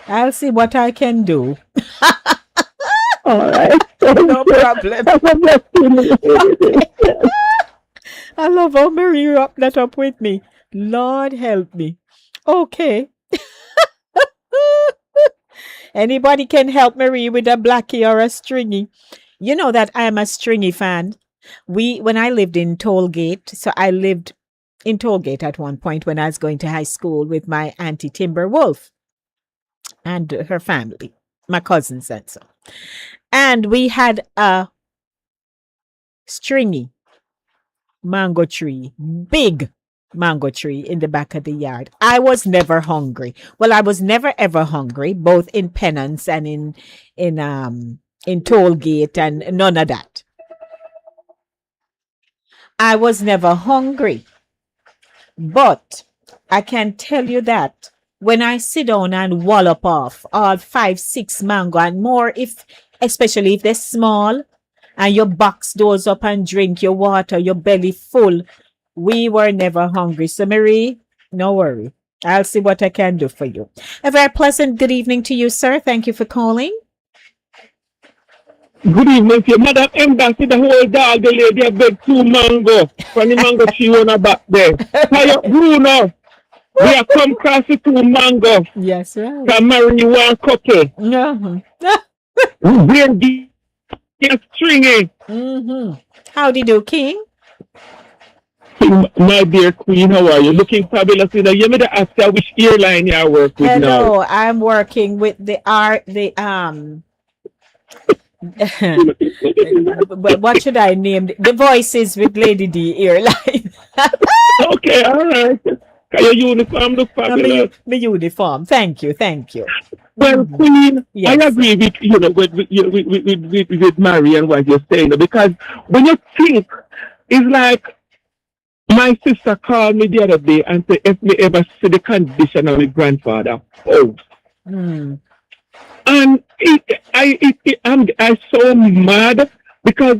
I'll see what I can do. All right. No problem. I love how Marie wrapped that up with me. Lord help me. Okay. Anybody can help Marie with a blackie or a stringy. You know that I am a stringy fan. When I lived in Tollgate, so I lived in Tollgate at one point when I was going to high school with my auntie Timber Wolf and her family, my cousins and so. And we had a stringy mango tree, big mango tree in the back of the yard. I was never hungry. Well, I was never ever hungry, both in Penance and in Tollgate and none of that. I was never hungry. But I can tell you that when I sit down and wallop off all 5, 6 mango and more, especially if they're small, and you box those up and drink your water, your belly full, we were never hungry. So Marie, no worry. I'll see what I can do for you. A very pleasant good evening to you, sir. Thank you for calling. Good evening to you. Madam Embassy, the whole dog, the lady, a big 2 mango from the mango tree on the back there. How Bruno, we have come across the 2 mango. Yes, right. Can marry you one couple. We're stringy. How do you do, King? My dear Queen, how are you? Looking fabulous. You made to ask her which airline you work with now. Hello, I'm working with what should I name the Voices with Lady D airline. Okay, all right. Your uniform look fabulous. My uniform. Thank you. Well, Queen, yes. I agree with Mary and what you're saying, because when you think, it's like my sister called me the other day and said, if me ever see the condition of my grandfather, and I'm so mad because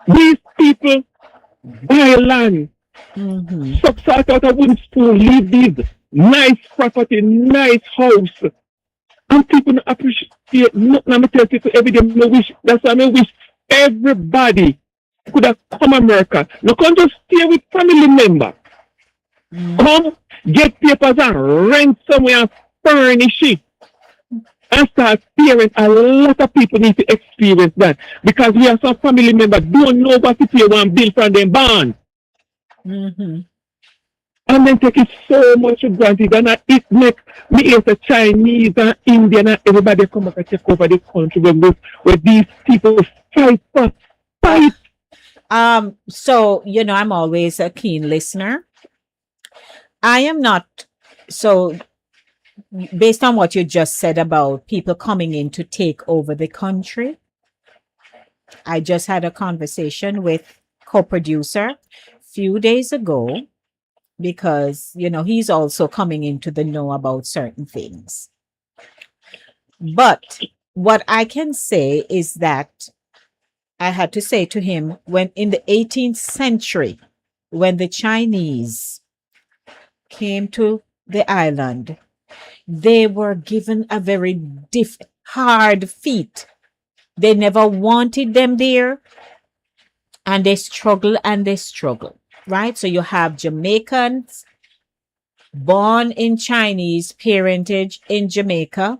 these people buy land, sort out a wooden spoon, leave these nice property, nice house, and people don't appreciate nothing. I'm telling people every day. That's why I wish everybody could have come America. No, can't just stay with family member. Come get papers and rent somewhere and furnish it. And start fearing. A lot of people need to experience that because we have some family members don't know what to pay one bill from them bond. And And then take it so much for granted. And it make me as a Chinese and Indian and everybody come back and take over the country where these people fight for fight. So, I'm always a keen listener. I am not, so based on what you just said about people coming in to take over the country, I just had a conversation with co-producer a few days ago because, he's also coming into the know about certain things. But what I can say is that I had to say to him, when in the 18th century, when the Chinese came to the island, they were given a very hard feat. They never wanted them there, and they struggle, right? So you have Jamaicans born in Chinese parentage in Jamaica,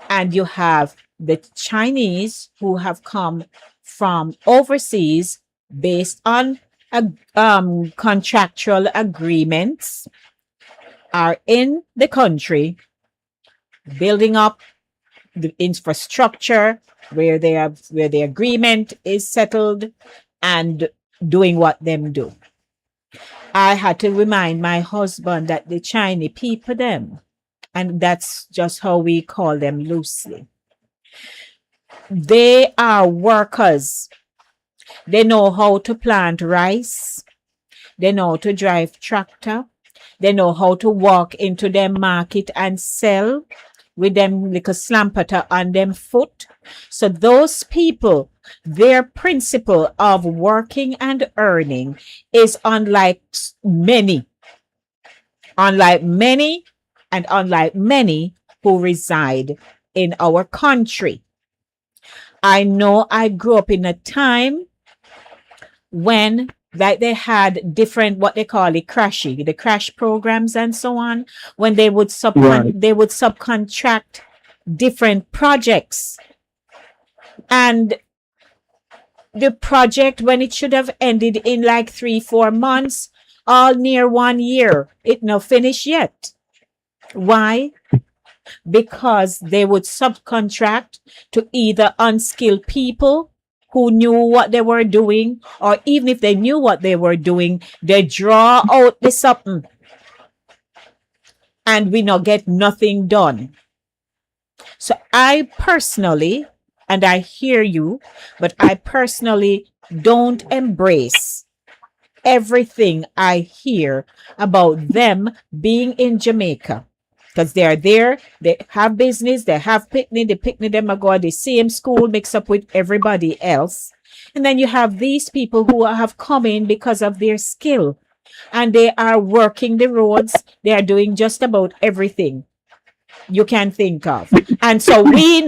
and you have the Chinese who have come from overseas based on contractual agreements, are in the country building up the infrastructure where the agreement is settled and doing what them do. I had to remind my husband that the Chinese people them, and that's just how we call them loosely, they are workers. They know how to plant rice. They know how to drive tractor. They know how to walk into their market and sell with them little slampata on them foot. So those people, their principle of working and earning is unlike many who reside in our country. I know I grew up in a time when they had different, what they call the crash programs and so on, when they would subcontract different projects. And the project, when it should have ended in like 3-4 months, all near 1 year, it no finished yet. Why? Because they would subcontract to either unskilled people who knew what they were doing, or even if they knew what they were doing, they draw out the something and we not get nothing done. So I personally, and I hear you, but I personally don't embrace everything I hear about them being in Jamaica. Because they are there, they have business, they have picnic, them are going to the same school mixed up with everybody else. And then you have these people who have come in because of their skill. And they are working the roads, they are doing just about everything you can think of. And so we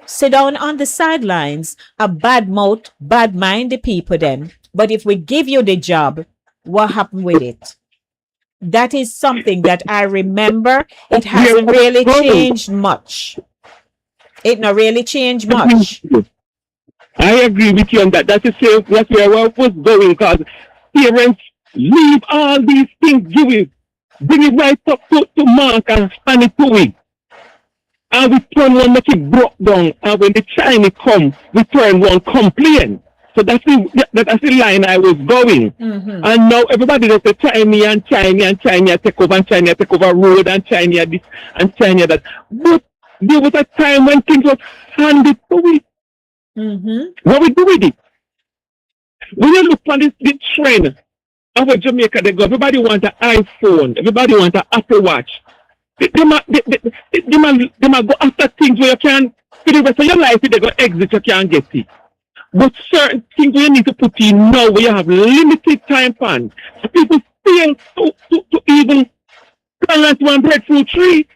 sit down on the sidelines, a bad mind the people then. But if we give you the job, what happened with it? That is something that I remember. It hasn't really changed much. It not really changed much. I agree with you on that. That's where I was going, because parents leave all these things doing, bring it right up to mark and stand it to it. And we turn one make it broke down. And when the Chinese come, we turn one complain. So that's the line I was going. Mm-hmm. And now everybody does the China take over road, and China this and China that. But there was a time when things was handed to it. Mm-hmm. What we do with it? When you look on the trend of Jamaica, everybody want an iPhone, everybody want an Apple Watch. They might go after things where you can, for the rest of your life, they go exit, you can't get it. But certain things you need to put in now where you have limited time span. So people fail to even plant one breadfruit tree.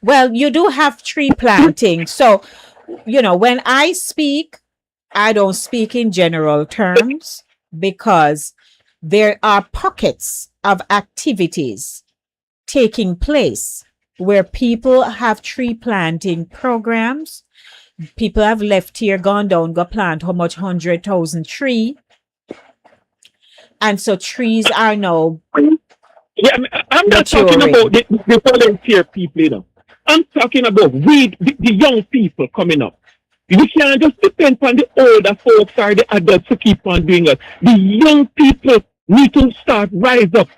Well, you do have tree planting. So, when I speak, I don't speak in general terms because there are pockets of activities taking place where people have tree planting programs. People have left here, gone down, go plant how much 100,000 tree. And so trees are now Yeah, I'm not talking maturing. about the volunteer people, you know. I'm talking about the young people coming up. We can't just depend on the older folks or the adults to keep on doing it. The young people need to start rise up.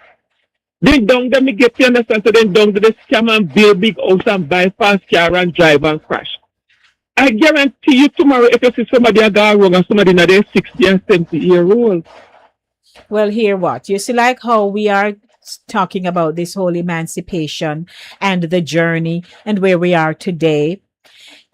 Then down them me get you understand, so then down to the scam and build big house and buy fast car and drive and crash. I guarantee you tomorrow if you see somebody a go wrong and somebody in their 60 and 70-year-old. Well, hear what? You see, like how we are talking about this whole emancipation and the journey and where we are today.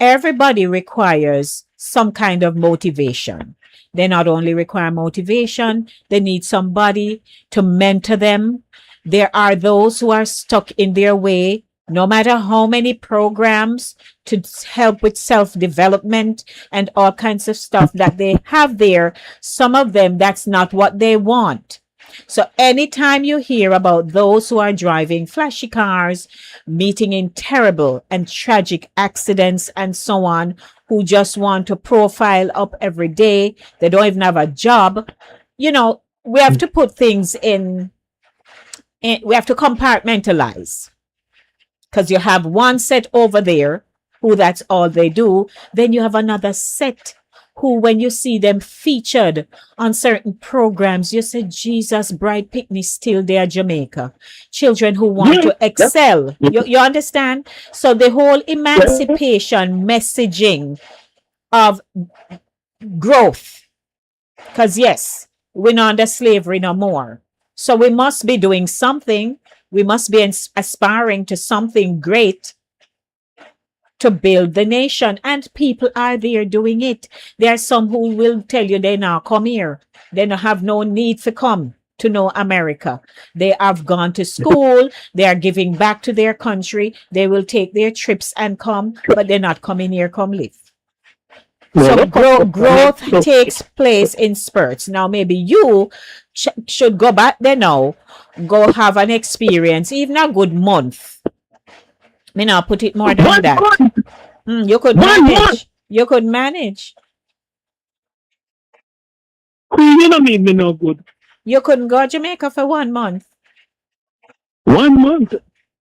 Everybody requires some kind of motivation. They not only require motivation, they need somebody to mentor them. There are those who are stuck in their way, no matter how many programs to help with self-development and all kinds of stuff that they have there. Some of them, that's not what they want. So anytime you hear about those who are driving flashy cars, meeting in terrible and tragic accidents and so on, who just want to profile up every day, they don't even have a job, you know, we have to put things in we have to compartmentalize. Because you have one set over there who that's all they do. Then you have another set who, when you see them featured on certain programs, you say, Jesus, bride picnic still there, Jamaica. Children who want to excel. You understand? So the whole emancipation messaging of growth. Because yes, we're not under slavery no more. So we must be doing something. We must be aspiring to something great to build the nation. And people are there doing it. There are some who will tell you they now come here. They don't have no need to come to know America. They have gone to school. They are giving back to their country. They will take their trips and come, but they're not coming here, come live. So growth takes place in spurts. Now, maybe you should go back there now, go have an experience, even a good month. Me now put it more than that. You could manage. You could manage. You don't mean me no good. You couldn't go to Jamaica for 1 month. 1 month?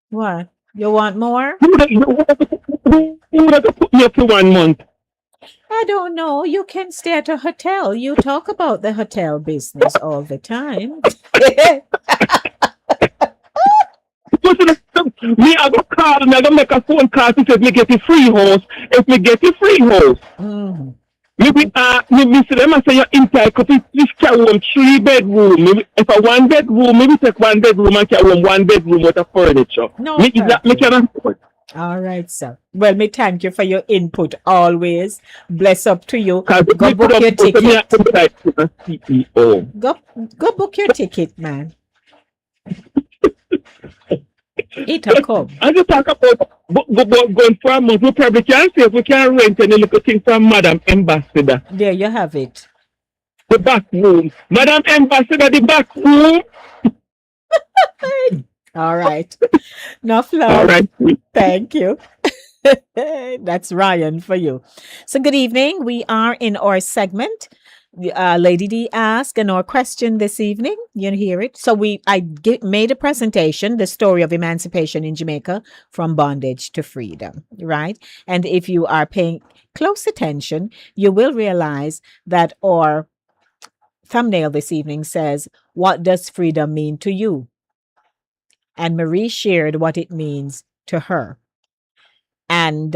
What? You want more? Who would have put me up for 1 month? I don't know. You can stay at a hotel. You talk about the hotel business all the time. Me, I go call and I go make a phone call to say if me get a free house. If me get a free house. Me say them and say you're entitled to this carry home 3 bedroom. Maybe if I 1 bedroom, maybe take 1 bedroom and carry home 1 bedroom with a furniture. No, me can afford. All right, sir. Well, me thank you for your input always. Bless up to you. Go book your ticket. Go book your ticket, man. It'll come. I just talk about going for a month. We probably can see if we can rent any little thing from Madam Ambassador. There you have it. The back room. Madam Ambassador, the back room. All right. No flaw. All right. Thank you. That's Ryan for you. So good evening. We are in our segment. Lady D asked and our question this evening. You hear it. So made a presentation, the story of emancipation in Jamaica from bondage to freedom, right? And if you are paying close attention, you will realize that our thumbnail this evening says, "What does freedom mean to you?" And Marie shared what it means to her. And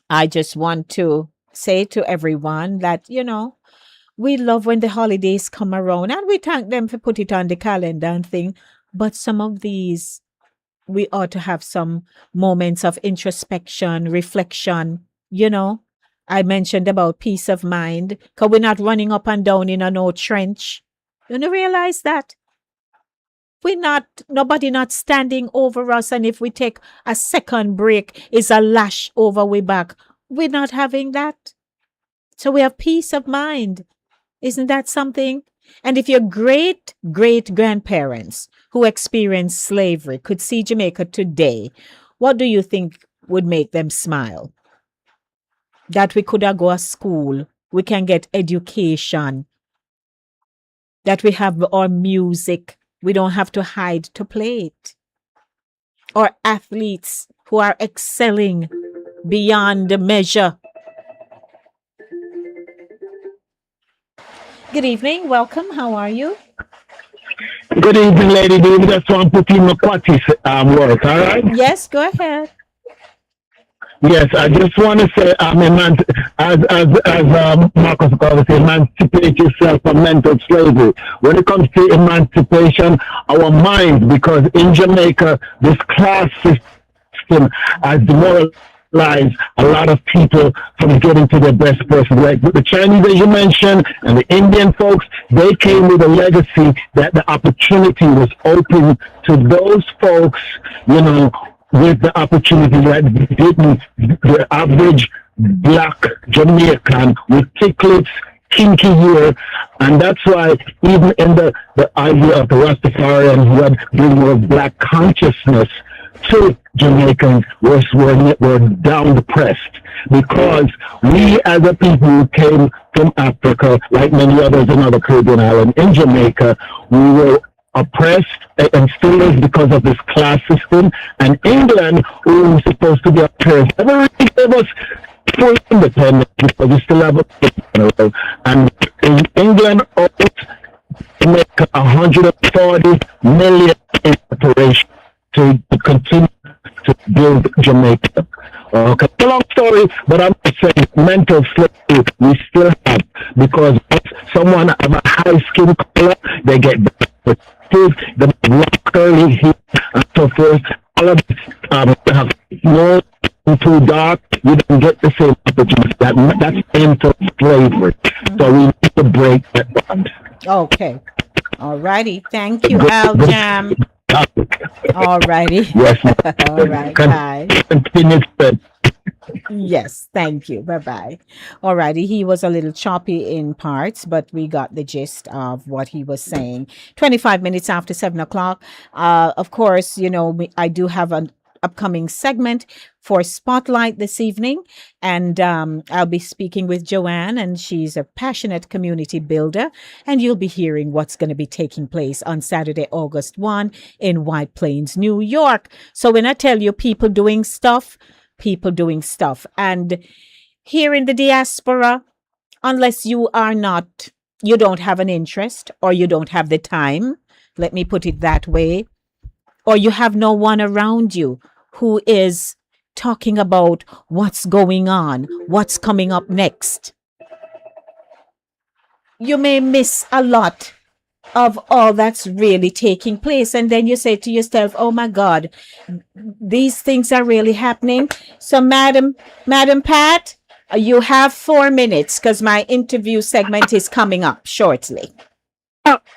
I just want to say to everyone that, we love when the holidays come around and we thank them for put it on the calendar and thing. But some of these, we ought to have some moments of introspection, reflection, I mentioned about peace of mind because we're not running up and down in an old trench. You don't realize that? Nobody not standing over us. And if we take a second break, it's a lash over we back. We're not having that. So we have peace of mind. Isn't that something? And if your great-great-grandparents who experienced slavery could see Jamaica today, what do you think would make them smile? That we could go to school, we can get education, that we have our music. We don't have to hide to play it. Or athletes who are excelling beyond measure. Good evening. Welcome. How are you? Good evening, Lady D. We just want to put in my party work, all right? Yes, go ahead. Yes, I just want to say, as Marcus calls it, emancipate yourself from mental slavery. When it comes to emancipation, our minds, because in Jamaica, this class system has demoralized a lot of people from getting to their best person. Like the Chinese, as you mentioned, and the Indian folks, they came with a legacy that the opportunity was open to those folks, you know, with the opportunity that didn't the average black Jamaican with thick lips, kinky hair, and that's why even in the idea of the Rastafarian who had bring more black consciousness to Jamaicans were down depressed because we as a people who came from Africa, like many others in other Caribbean islands, in Jamaica, we were oppressed and still is because of this class system. And England, who was supposed to be a parent, never really gave us full independence because we still have a and in England owes Jamaica 140 million in reparation to continue to build Jamaica. Okay, it's a long story, but I'm saying mental slavery we still have because if someone have a high skin color, they get the black curly hair and so forth. All of this have no too dark. You don't get the same opportunity. That's mental slavery. So we need to break that bond. Okay. All righty. Thank you, Al Jam. All righty. Yes. All right. Bye. Continue. Yes, thank you. Bye bye. All righty. He was a little choppy in parts, but we got the gist of what he was saying. 25 minutes after 7 o'clock. Of course, you know, I do have an upcoming segment for Spotlight this evening, and I'll be speaking with Joanne, and she's a passionate community builder, and you'll be hearing what's going to be taking place on Saturday, August 1 in White Plains, New York. So when I tell you people doing stuff, and here in the diaspora, unless you don't have an interest or you don't have the time, let me put it that way, or you have no one around you who is talking about what's going on, what's coming up next, you may miss a lot of all that's really taking place. And then you say to yourself, oh my God, these things are really happening. So Madam Pat, you have 4 minutes because my interview segment is coming up shortly.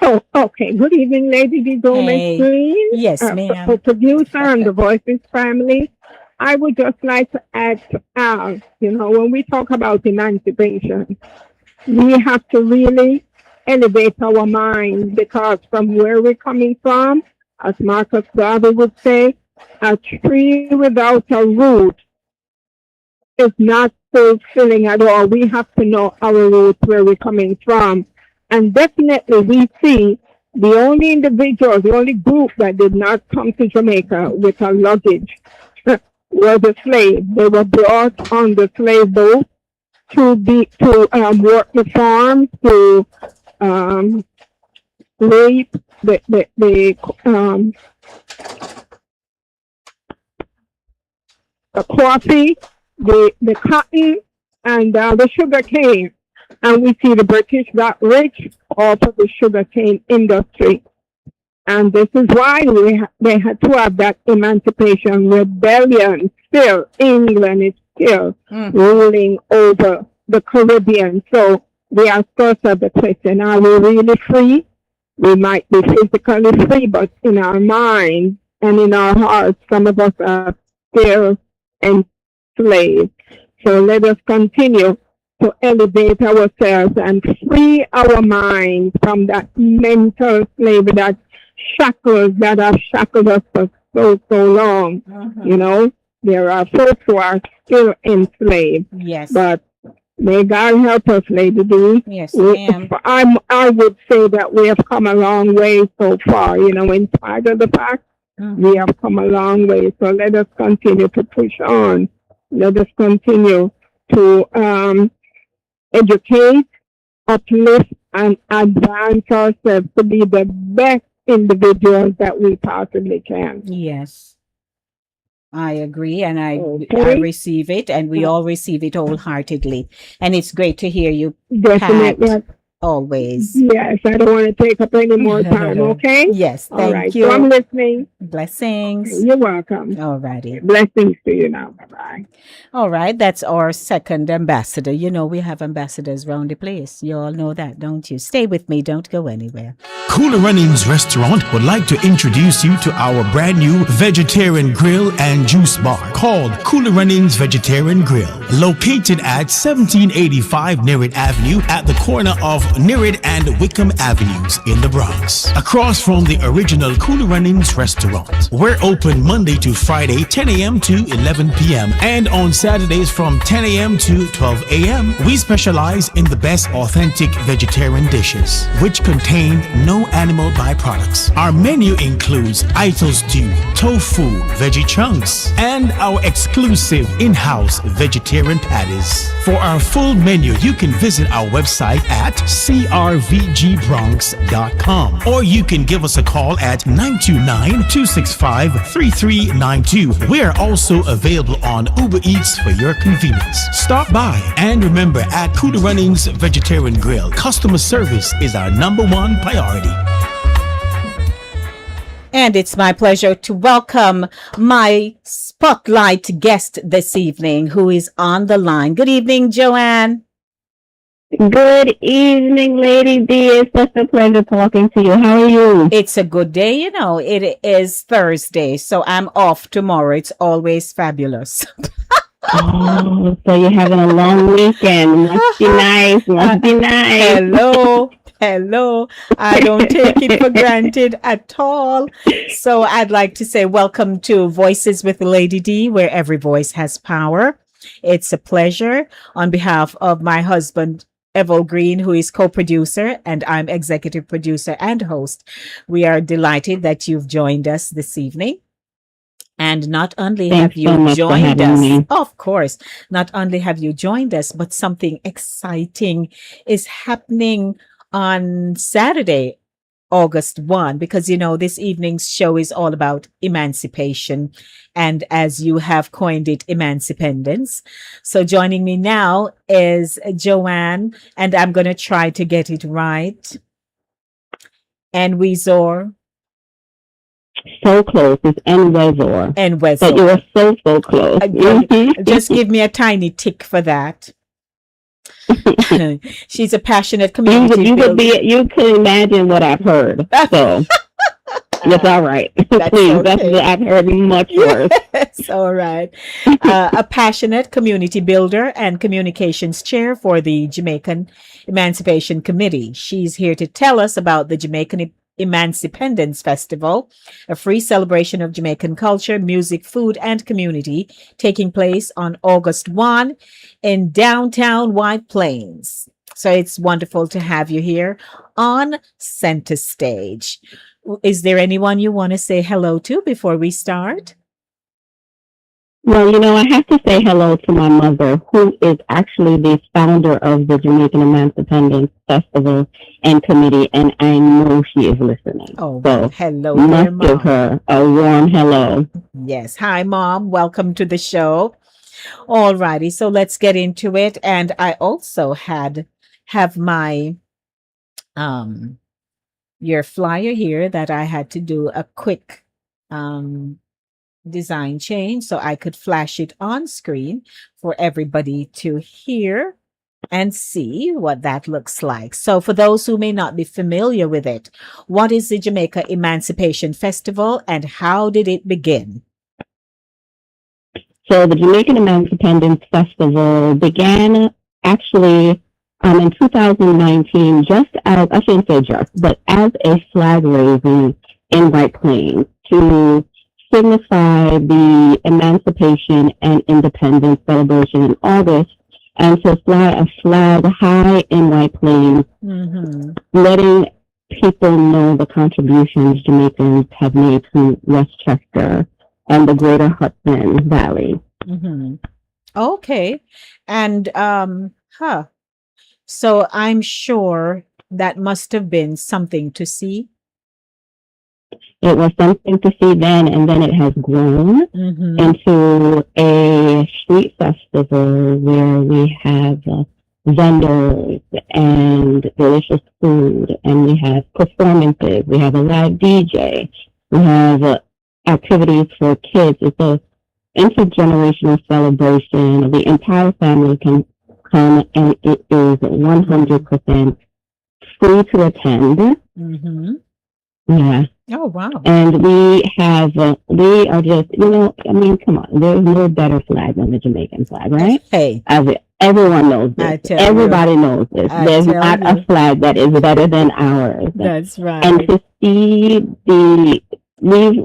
Oh, okay. Good evening, Lady D. Gomez Green. Yes, ma'am. For producer and the Voices family, I would just like to add to Al, you know, when we talk about emancipation, we have to really elevate our mind, because from where we're coming from, as Marcus Garvey would say, a tree without a root is not fulfilling at all. We have to know our roots, where we're coming from. And definitely we see the only individual, the only group that did not come to Jamaica with a luggage were the slaves. They were brought on the slave boat to work the farms, to rape the coffee, the cotton, and the sugar cane. And we see the British got rich off of the sugar cane industry. And this is why they had to have that emancipation rebellion. Still, England is still ruling over the Caribbean. So we ask ourselves the question, are we really free? We might be physically free, but in our minds and in our hearts, some of us are still enslaved. So let us continue to elevate ourselves and free our minds from that mental slavery, that shackles that have shackled us for so long. You know, there are folks who are still enslaved. Yes. But May God help us, Lady D. Yes, ma'am. I would say that we have come a long way so far, in spite of the fact we have come a long way. So let us continue to push on. Let us continue to educate, uplift, and advance ourselves to be the best individuals that we possibly can. Yes. I agree, and I Okay. receive it, and we all receive it wholeheartedly. And it's great to hear you, Definitely. Pat, always. Yes, I don't want to take up any more time, okay? Yes, All thank right. you. So I'm listening. Blessings. You're welcome. Alrighty. Blessings to you now. Bye-bye. All right, that's our second ambassador. We have ambassadors around the place. You all know that, don't you? Stay with me. Don't go anywhere. Cooler Runnings Restaurant would like to introduce you to our brand new vegetarian grill and juice bar called Cooler Runnings Vegetarian Grill, located at 1785 Nerid Avenue at the corner of Nerid and Wickham Avenues in the Bronx, across from the original Cooler Runnings Restaurant. We're open Monday to Friday, 10 a.m. to 11 p.m. and on Saturdays from 10 a.m. to 12 a.m. We specialize in the best authentic vegetarian dishes, which contain no animal byproducts. Our menu includes Ital stew, tofu, veggie chunks, and our exclusive in-house vegetarian patties. For our full menu, you can visit our website at crvgbronx.com, or you can give us a call at 929-265-3392. We are also available on Uber Eats for your convenience. Stop by, and remember, at Cooler Runnings Vegetarian Grill, customer service is our #1 priority. And it's my pleasure to welcome my spotlight guest this evening, who is on the line. Good evening, Joanne. Good evening, Lady D. It's such a pleasure talking to you. How are you? It's a good day. It is Thursday, so I'm off tomorrow. It's always fabulous. Oh, so you're having a long weekend. Must be nice. Must be nice. Hello. I don't take it for granted at all. So I'd like to say welcome to Voices with Lady D, where every voice has power. It's a pleasure. On behalf of my husband, Evel Green, who is co-producer, and I'm executive producer and host, we are delighted that you've joined us this evening. And not only have you joined us, of course, not only have you joined us, but something exciting is happening on Saturday, August 1, because, this evening's show is all about emancipation. And as you have coined it, emancipendence. So joining me now is Joanne, and I'm going to try to get it right. And Weezor. So close. It's Enwezor. Enwezor. But you were so close. Just give me a tiny tick for that. She's a passionate community builder. You can imagine what I've heard. So it's all right. Please, okay. I've heard much worse. It's all right. A passionate community builder and communications chair for the Jamaican Emancipation Committee. She's here to tell us about the Jamaican Emancipendence Festival, a free celebration of Jamaican culture, music, food, and community taking place on August 1 in downtown White Plains. So it's wonderful to have you here on center stage. Is there anyone you want to say hello to before we start? Well, I have to say hello to my mother, who is actually the founder of the Jamaican Emancipation Festival and Committee, and I know she is listening. Oh, so hello, must Mom. give her a warm hello. Yes. Hi, Mom. Welcome to the show. All righty. So let's get into it. And I also have my your flyer here that I had to do a quick design change so I could flash it on screen for everybody to hear and see what that looks like. So for those who may not be familiar with it, what is the Jamaica Emancipation Festival and how did it begin? So the Jamaican Emancipation Festival began actually in 2019, I shouldn't say just, but as a flag raising in White Plains to signify the emancipation and independence celebration in August, and to fly a flag high in White Plains, letting people know the contributions Jamaicans have made to Westchester and the greater Hudson Valley. Okay. And so I'm sure that must have been something to see. It was something to see then, and then it has grown into a street festival where we have vendors and delicious food, and we have performances. We have a live DJ. We have activities for kids. It's a intergenerational celebration. The entire family can come, and it is 100% free to attend. Yeah. Oh, wow. And we are just, I mean, come on, there's no better flag than the Jamaican flag, right? Hey. Everyone knows this. Everybody knows this. There's not a flag that is better than ours. That's right. And to see we've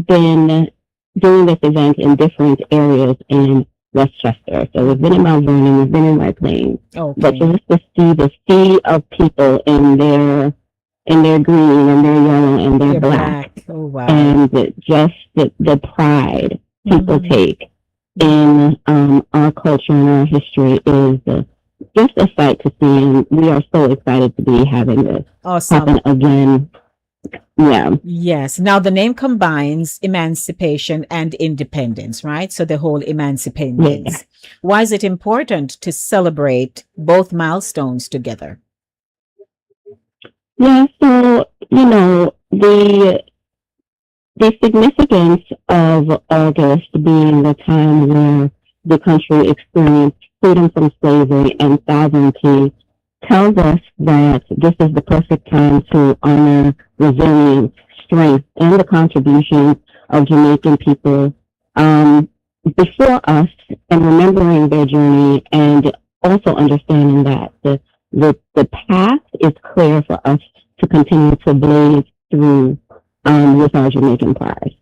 been doing this event in different areas in Westchester. So we've been in Mount Vernon, we've been in White Plains. Okay. But just to see the sea of people in their green and their yellow and their black. Oh, wow. And just the pride people take in our culture and our history is just a sight to see. And we are so excited to be having this happen again. Yeah. Yes. Now the name combines emancipation and independence, right? So the whole Emancipation. Yeah. Why is it important to celebrate both milestones together? Yeah, so, the significance of August being the time where the country experienced freedom from slavery and sovereignty tells us that this is the perfect time to honor resilience, strength, and the contributions of Jamaican people before us, and remembering their journey, and also understanding that the path is clear for us to continue to blaze through with our Jamaican pride.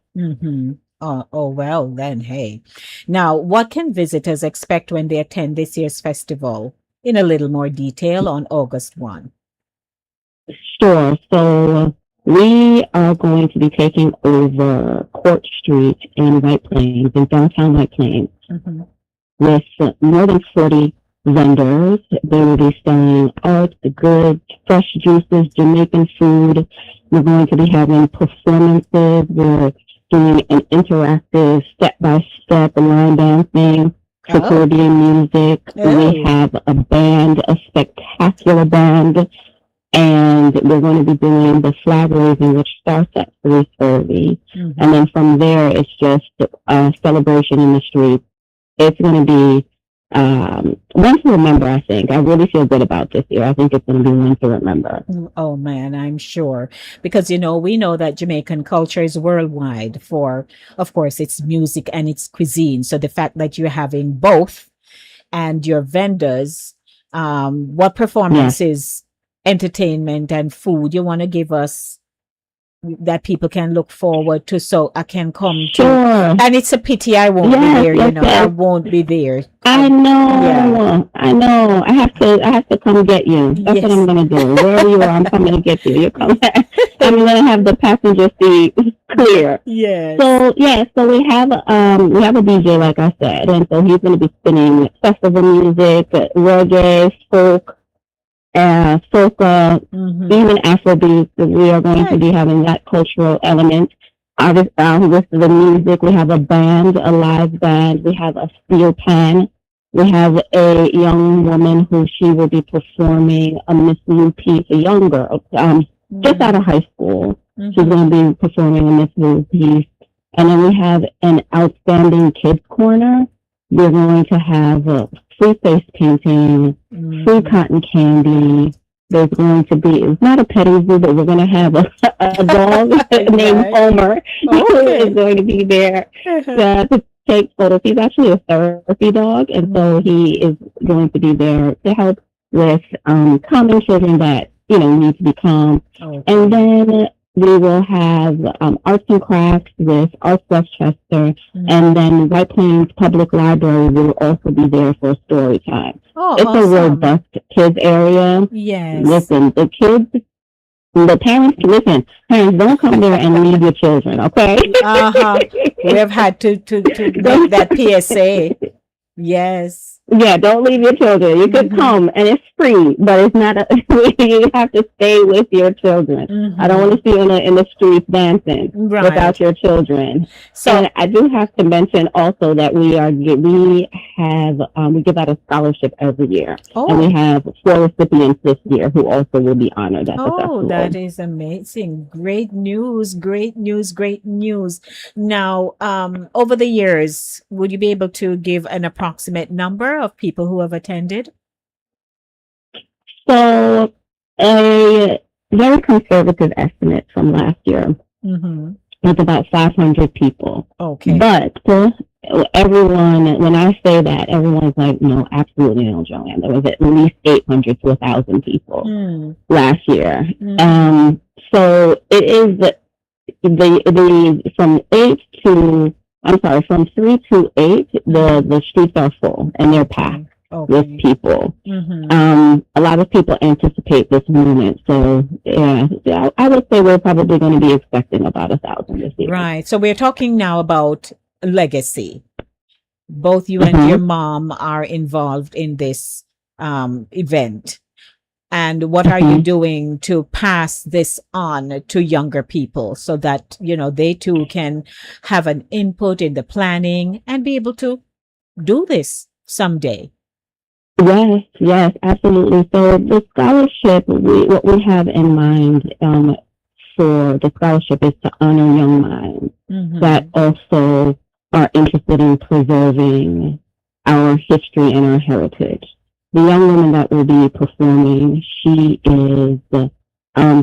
Oh, well, then, hey. Now, what can visitors expect when they attend this year's festival in a little more detail on August 1? Sure. So we are going to be taking over Court Street in White Plains, in downtown White Plains, with more than 40 vendors. They will be selling art, goods, fresh juices, Jamaican food. We're going to be having performances. We're doing an interactive step-by-step line dancing for Caribbean music. We have a band, a spectacular band, and we're going to be doing the flag raising, which starts at 3:30. And then from there, it's just a celebration in the streets. It's going to be one to remember, I think. I really feel good about this year. I think it's going to be one to remember. Oh, man, I'm sure. Because, we know that Jamaican culture is worldwide for, of course, its music and its cuisine. So the fact that you're having both and your vendors, what performances, entertainment, and food you want to give us that people can look forward to, so I can come to. And it's a pity I won't be there, I won't be there. I know. I have to come get you. That's what I'm gonna do. Wherever you are, I'm coming to get you. You come back. I'm gonna have the passenger seat clear. Yes. So we have a DJ, like I said, and so he's gonna be spinning festival music, reggae, folk, soca, even Afrobeat. We are going to be having that cultural element. With the music, we have a band, a live band. We have a steel pan. We have a young woman who she will be performing a Miss New piece, a young girl, just out of high school. She's going to be performing a Miss New piece. And then we have an outstanding kids corner. We're going to have a free face painting, free cotton candy. There's going to be, it's not a petting zoo, but we're going to have a dog named Homer who is going to be there to take photos. He's actually a therapy dog, and so he is going to be there to help with calming children that, need to be calm. And then we will have arts and crafts with Arts Westchester, and then White Plains Public Library will also be there for story time. Oh, It's a awesome. robust kids area. Yes. Listen, the kids, the parents, listen, parents, don't come there and leave your children, okay? Uh-huh. We have had to make that PSA. Yes. Yeah, don't leave your children. You could come, and it's free, but it's not. You have to stay with your children. I don't want to see you in the streets dancing without your children. So, and I do have to mention also that we give out a scholarship every year, and we have 4 recipients this year who also will be honored at the festival. Oh, that is amazing! Great news! Great news! Great news! Now, over the years, would you be able to give an approximate number of people who have attended? So, a very conservative estimate from last year was about 500 people. Okay. But everyone, when I say that, everyone's like, no, absolutely no, Joanne. There was at least 800 to 1,000 people last year. So it is from 3 to 8, the streets are full and they're packed with people. A lot of people anticipate this moment. So yeah, I would say we're probably going to be expecting about 1,000 this year. Right. So we're talking now about legacy. Both you and your mom are involved in this event. And what are you doing to pass this on to younger people so that, they too can have an input in the planning and be able to do this someday? Yes, absolutely. So the scholarship, what we have in mind for the scholarship is to honor young minds that also are interested in preserving our history and our heritage. The young woman that will be performing, she is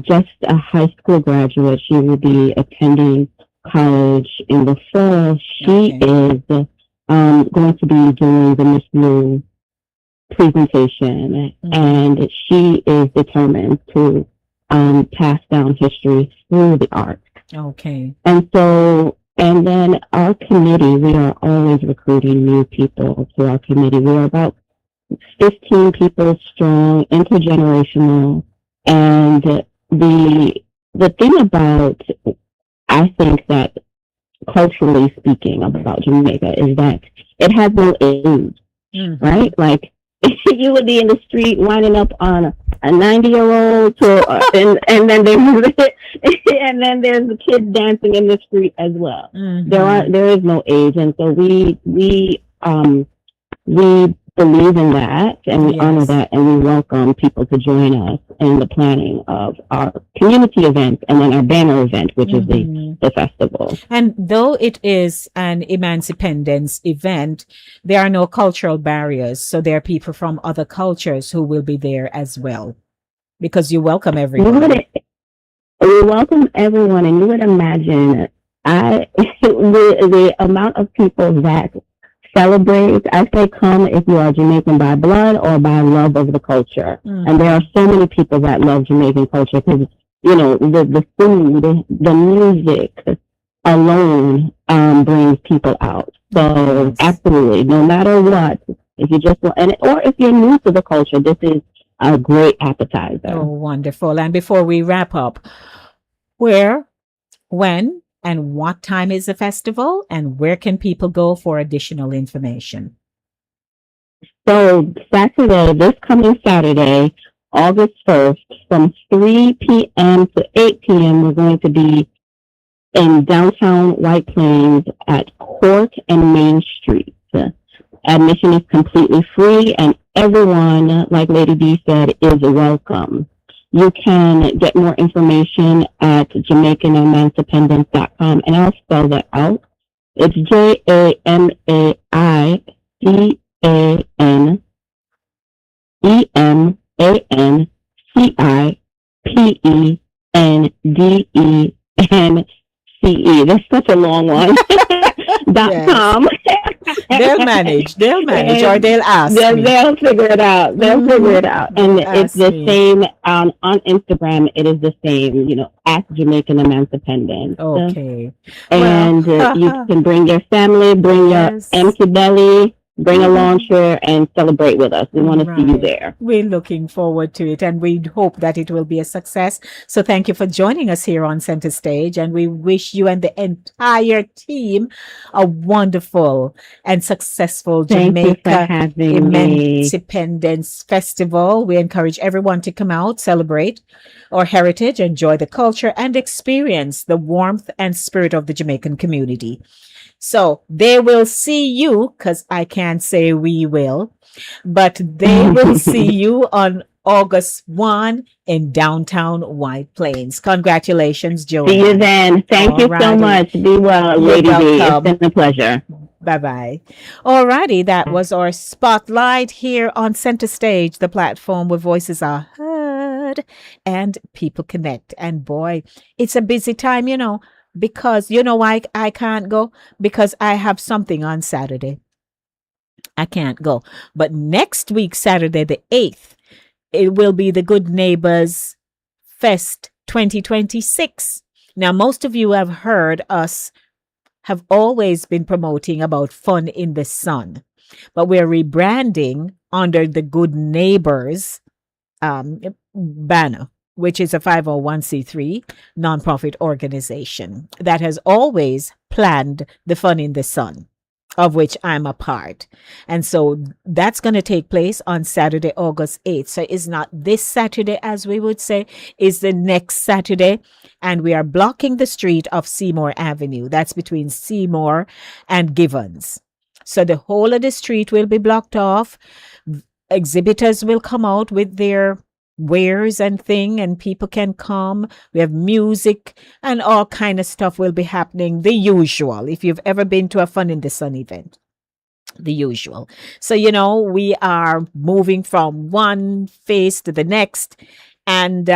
just a high school graduate. She will be attending college in the fall. She is going to be doing the Miss Blue presentation, and she is determined to pass down history through the arts. Okay. And then our committee, we are always recruiting new people to our committee. We are about 15 people strong, intergenerational, and the thing about, I think that culturally speaking about Jamaica is that it has no age, right? Like you would be in the street winding up on a 90-year-old, and then and then there's the kids dancing in the street as well. There is no age, and so we believe in that, and we honor that, and we welcome people to join us in the planning of our community events and then our banner event, which is the festival. And though it is an Emancipation event, there are no cultural barriers. So there are people from other cultures who will be there as well, because you welcome everyone. We welcome everyone, and you would imagine the amount of people that celebrate. I say come if you are Jamaican by blood or by love of the culture. And there are so many people that love Jamaican culture because, the food, the music alone brings people out. So absolutely, no matter what, if you just want, or if you're new to the culture, this is a great appetizer. Oh, wonderful. And before we wrap up, where, when, and what time is the festival, and where can people go for additional information? So this coming Saturday, August 1st, from 3 p.m. to 8 p.m., we're going to be in downtown White Plains at Court and Main Street. Admission is completely free, and everyone, like Lady D said, is welcome. You can get more information at JamaicanEmancipation.com, and I'll spell that out. It's JamaicanEmancipendence. That's such a long one. .com. They'll manage. They'll manage, or they'll ask me. They'll figure it out. They'll figure it out. And it's the me. same on Instagram. It is the same. At Jamaican Emancipation. Okay. And you can bring your family, bring your empty belly, bring a lawn chair, and celebrate with us. We want to see you there. We're looking forward to it, and we hope that it will be a success. So thank you for joining us here on Center Stage, and we wish you and the entire team a wonderful and successful Jamaica Emancipation Festival. We encourage everyone to come out, celebrate our heritage, enjoy the culture, and experience the warmth and spirit of the Jamaican community. So they will see you, because I can't say we will, but they will see you on August 1 in downtown White Plains. Congratulations, Joanne. See you then. Thank you so much. Be well, Lady B. It's been a pleasure. Bye-bye. Alrighty, that was our spotlight here on Center Stage, the platform where voices are heard and people connect. And boy, it's a busy time, because why I can't go? Because I have something on Saturday. I can't go. But next week, Saturday the 8th, it will be the Good Neighbors Fest 2026. Now, most of you have heard us have always been promoting about fun in the sun, but we're rebranding under the Good Neighbors banner, which is a 501c3 nonprofit organization that has always planned the Fun in the Sun, of which I'm a part. And so that's going to take place on Saturday, August 8th. So it's not this Saturday, as we would say, is the next Saturday. And we are blocking the street of Seymour Avenue. That's between Seymour and Givens. So the whole of the street will be blocked off. Exhibitors will come out with their wares and thing, and people can come. We have music and all kind of stuff will be happening. The usual, if you've ever been to a Fun in the Sun event, the usual. So we are moving from one phase to the next, and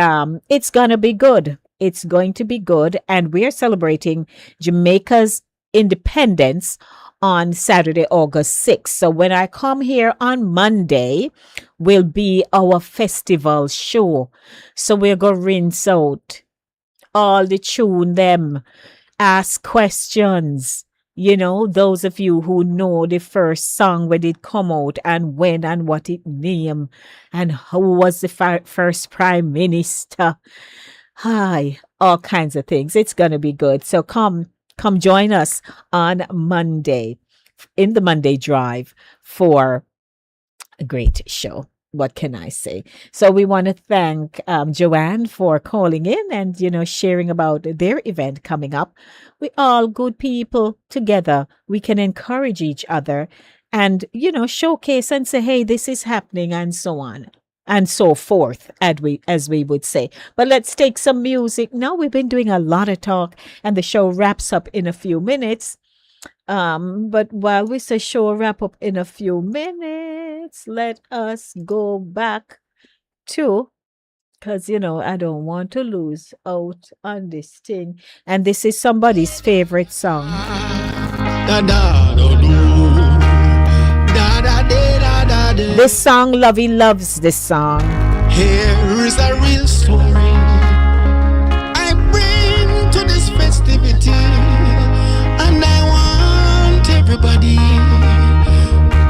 it's gonna be good. It's going to be good, and we're celebrating Jamaica's independence on Saturday, August 6th. So when I come here on Monday, will be our festival show. So we're going to rinse out all the tune them, ask questions. Those of you who know the first song when it come out and when and what it name and who was the first prime minister. Hi, all kinds of things. It's going to be good. So come join us on Monday in the Monday Drive for a great show. What can I say? So we want to thank Joanne for calling in and, sharing about their event coming up. We all good people together. We can encourage each other and, showcase and say, hey, this is happening and so on and so forth, as we would say. But let's take some music. Now we've been doing a lot of talk and the show wraps up in a few minutes. But while we say show wrap up in a few minutes, let us go back to, because, I don't want to lose out on this thing. And this is somebody's favorite song. This song, Lovey loves this song. Here is a real story I bring to this festivity, and I want everybody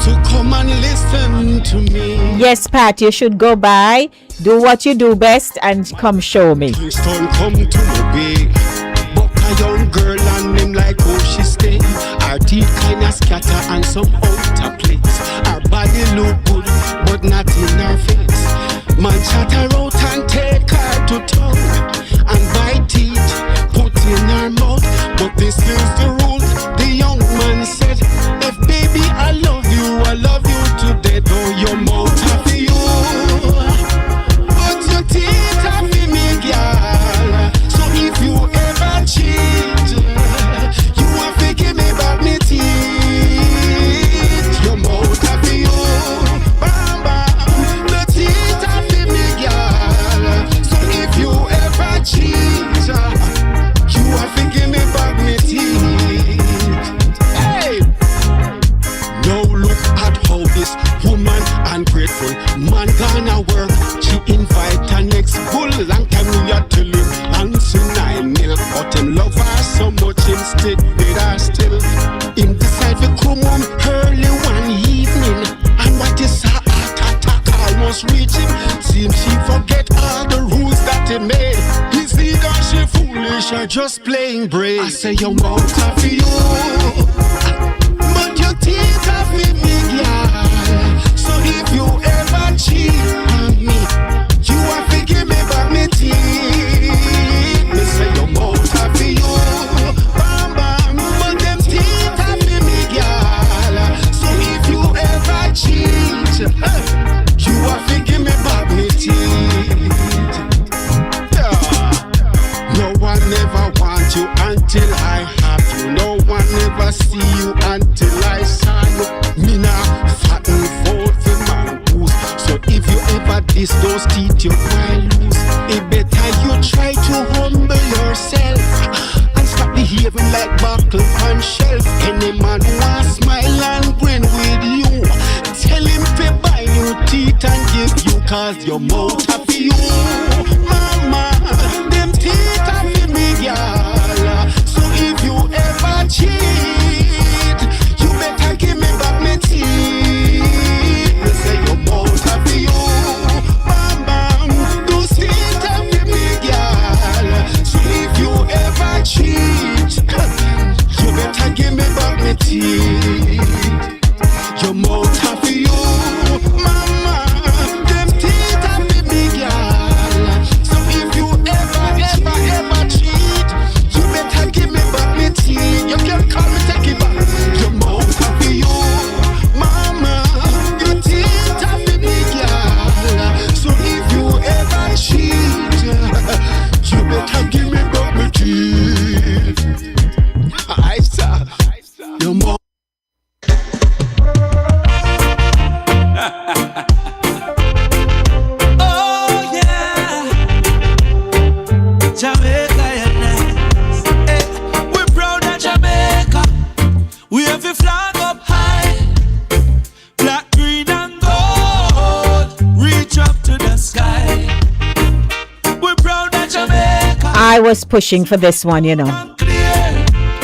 to come and listen to me. Yes, Pat, you should go by, do what you do best, and come show me. Kingston come to the big, but a young girl and him like how she stay. Her teeth kinda scatter and some out of place. Her body look good, but not in her face. Man chat her out and take her to town, and buy teeth, put in her mouth. But this is the rule, the young man said, if baby I love you today, though your mouth have you, but your teeth have me, girl. So if you ever cheat, you have to give me back me teeth. Your mouth have you, bam bam, the teeth have me, girl. instead they are still inside the come home early one evening. And what is her heart attack almost reach him. Seems she forget all the rules that he made. Is either she foolish or just playing brave? I say your mouth are for you, but your teeth are for me, girl. So if you ever cheat on me, you are to give me back me teeth. Me say your mouth are for you, bam bam, but them teeth are for me, girl. So if you ever cheat, you are to give me back me teeth. No one ever want you until I have you. No one ever see you until I saw you. Me nah fatten vote for mangoose. So if you ever diss those teeth, you will lose. It better you try to humble yourself and stop behaving like buckle on shelf. Any man who want smile and grin with you, tell him to buy new teeth and give you, cause your mouth are for you, mama. Them teeth are for me, girl. So if you ever cheat, you better give me back my teeth. They say your mouth are for you, mama. Those teeth are for me, girl. So if you ever cheat, you better give me back my teeth. Your mouth are for you, mama. Them teeth are for me, girl. So if you ever cheat, you better give me back my teeth. You can call me, take it back. Your mouth are for you, mama. Your teeth are for me, girl. So if you ever cheat, you better give me back my teeth. I saw your mouth. Oh yeah, Jamaica, yeah, nice. Hey, we're proud of Jamaica. We have a flag up high, black, green, and gold. Reach up to the sky. We're proud of Jamaica. I was pushing for this one, you know.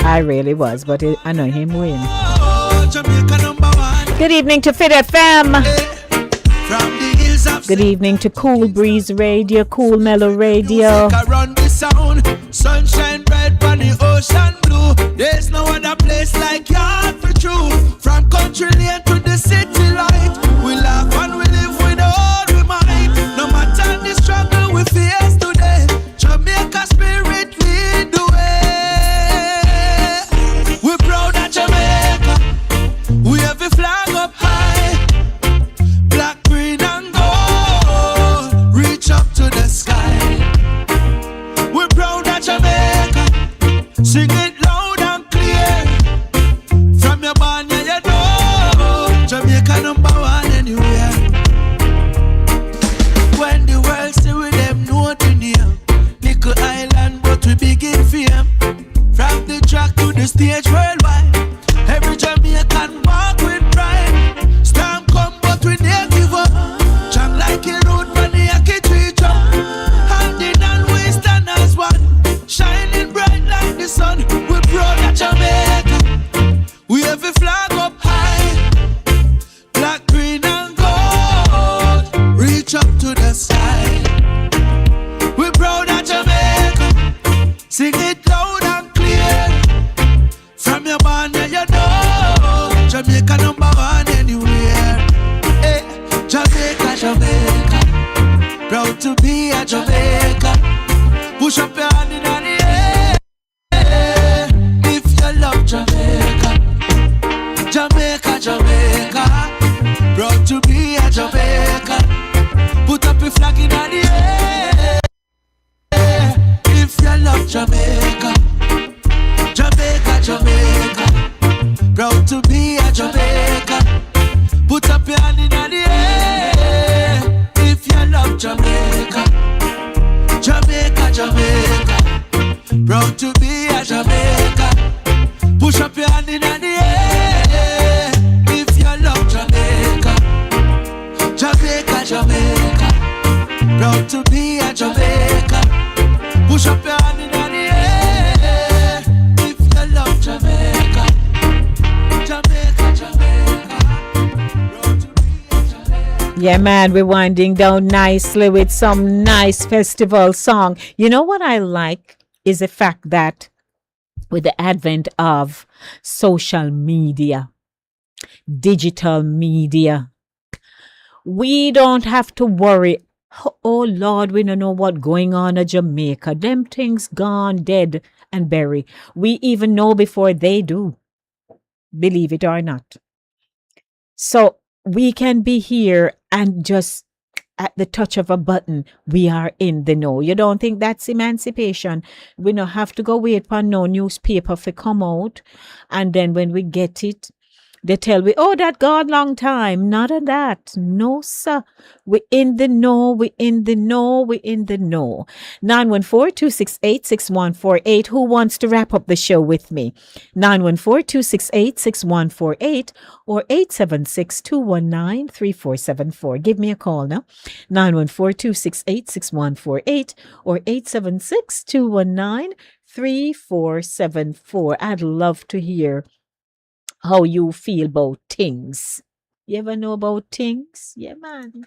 I really was, but I know him win. Oh, Jamaica number one. Good evening to Fit FM. From the hills of Good evening to Cool Breeze Radio, Cool Mellow Radio. around the sound, sunshine bright on the ocean blue. There's no other place like yard for true. From country lane to the city light, we laugh and we live with all we might. No matter the struggle we face today, Jamaica spirit lead the way. We're proud of Jamaica. We have a flag up high, black, green, and gold. Reach up to the sky. We're proud of Jamaica. Sing it loud and clear. From your band, yeah, you know. Jamaica number one anywhere. When the world see with them, know the name. Little island, but we big in fame. From the track to the stage worldwide, every Jamaican walk with pride. Storm come, but we never give up. Chant like a road, man, the Aki tree jump. Hand in hand, we stand as one. Shining bright like the sun. We're proud of Jamaica. We have a flag up high, black, green, and gold. Reach up to the sky. We're proud of Jamaica. Sing it loud and clear. From your band, yeah, you know. Jamaica number one anywhere. Hey, Jamaica, Jamaica. Proud to be a Jamaica. Push up your hand in the air. If you love Jamaica. Jamaica, Jamaica. Proud to be a Jamaica. Put up your flag in the air. If you love Jamaica. Jamaica, Jamaica. Proud to be a Jamaica. Put up your hand in the air. If you love Jamaica. Yeah, man, we're winding down nicely with some nice festival song. You know what I like is the fact that with the advent of social media, digital media, we don't have to worry. Oh Lord, we don't know what going on in Jamaica. Them things gone dead and buried. We even know before they do, believe it or not. So we can be here and just at the touch of a button, we are in the know. You don't think that's emancipation? We don't have to go wait for no newspaper to come out. And then when we get it, they tell we, oh, that gone long time. None of that. No, sir. We in the know. We in the know. We in the know. 914-268-6148. Who wants to wrap up the show with me? 914-268-6148 or 876-219-3474. Give me a call now. 914-268-6148 or 876-219-3474. I'd love to hear how you feel about things. You ever know about things? Yeah, man.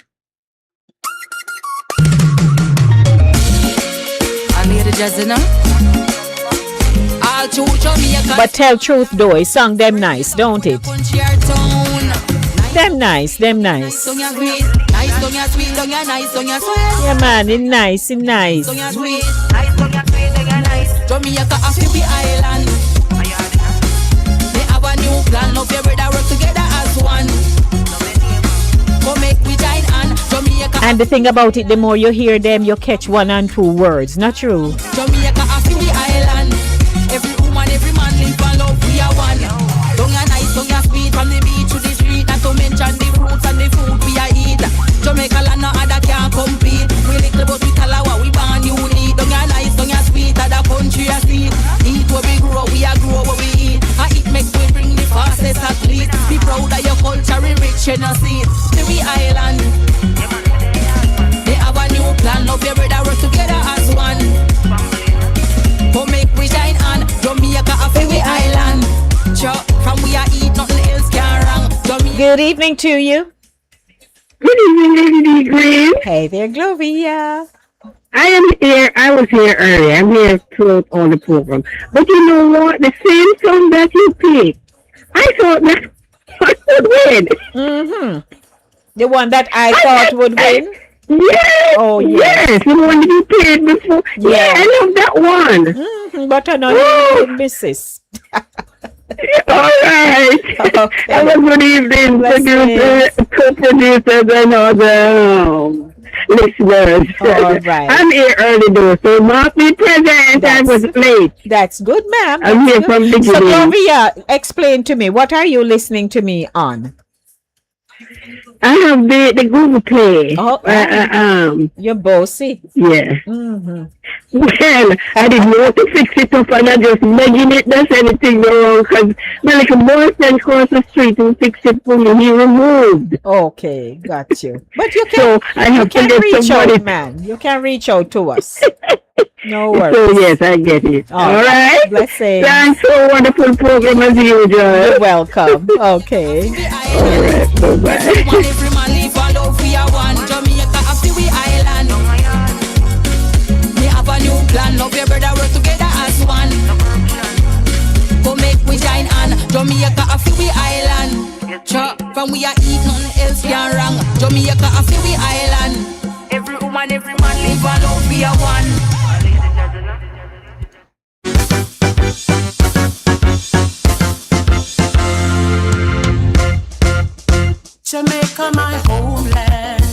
But tell truth though, it song them nice, don't it? Them nice, them nice. Yeah, man, it nice, it nice. Jamaica after the island. New plan of your brother work together as one. Go make we join and Jamaica. And the thing about it, the more you hear them, you catch one and two words. Not true. Jamaica after the island. Every woman, every man live and love, we are one. Don't ya nice, don't ya sweet, from the beach to the street. Not to mention the fruits and the food we are eat. Jamaica land no other can't compete. We little but we talawa, we born unique. Don't ya nice, don't ya sweet, other country a sweet. Eat what we grow, we are grow what we eat. I eat make we bring the fastest athlete. Be proud of your culture, we rich and a seed. To we island. They have a new plan, love your brother work together as one. Go make we shine on Jamaica a we island. From we are eat, nothing else can wrong. Good evening to you. Good evening, Lady Green. Hey there, Gloria. I am here. I was here earlier. I'm here throughout all the program. But you know what? The same song that you picked, I thought that would win. Mm-hmm. The one that I thought would win? Yes. Oh, yes. Yes, the one you played before. Yeah, I love that one. Mm-hmm. But I know you misses. All right. Okay. Have a good evening, co-producers and all the listeners. All right. I'm here early though, so not be present. I was late. That's good, ma'am. I'm here from the So, beginning. Gloria, explain to me, what are you listening to me on? I have the Google Play. Oh, you're bossy. Yeah. Mm-hmm. Well, I didn't know to fix it up and I just making it does anything wrong because like a boyfriend across the street who fixed it for me, he removed. Okay, got you. But you can, So I have to get reach somebody. out, man. You can reach out to us. No worries. So yes, I get it. All right. Blessings. Thanks for a wonderful program as usual. You're welcome. Okay. All right. Bye-bye. Every man live and love, we are one. Jamaica after we island. We have a new plan, love your brother work together as one. Go make we join on Jamaica after we island. From we are eat, nothing else can wrong. Jamaica after we island. Every woman, every man live and love, we are one. Jamaica, my homeland,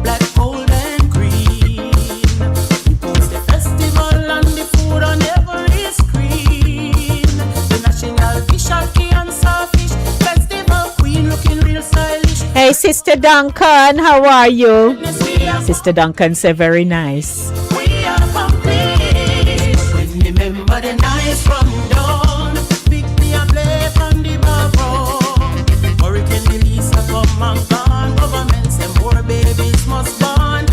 black, gold, and green. We post the festival and the food on every screen. The national dish, ackee and saltfish, festival queen looking real stylish. Hey, Sister Duncan, how are you? Sister Duncan said very nice. We are complete. When you remember the nights from dawn, pick me a play from the barroom. Hurricane release a come and gone. Government say more babies must born.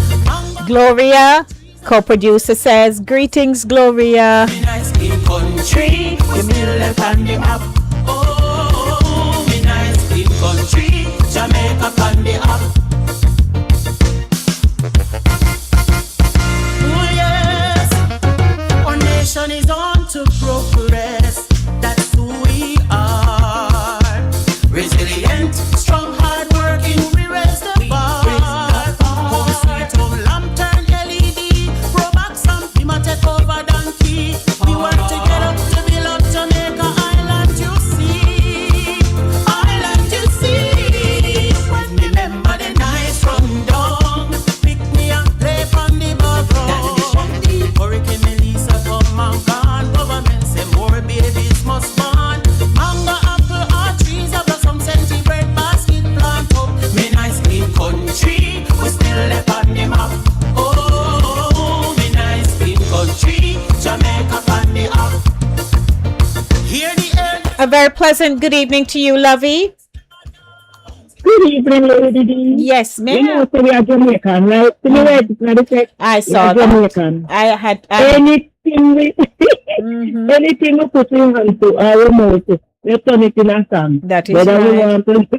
Gloria, co-producer, says, greetings, Gloria. Be nice in country, we still left on the map. Oh, be nice in country, Jamaica on the app. A very pleasant good evening to you, Lovey. Good evening, Lady D. Yes, ma'am. You know, so we are Jamaican, right? I saw that. Jamaican. I had anything we anything we put in hand to our mouth, we turn it in a song. That is whether right. we want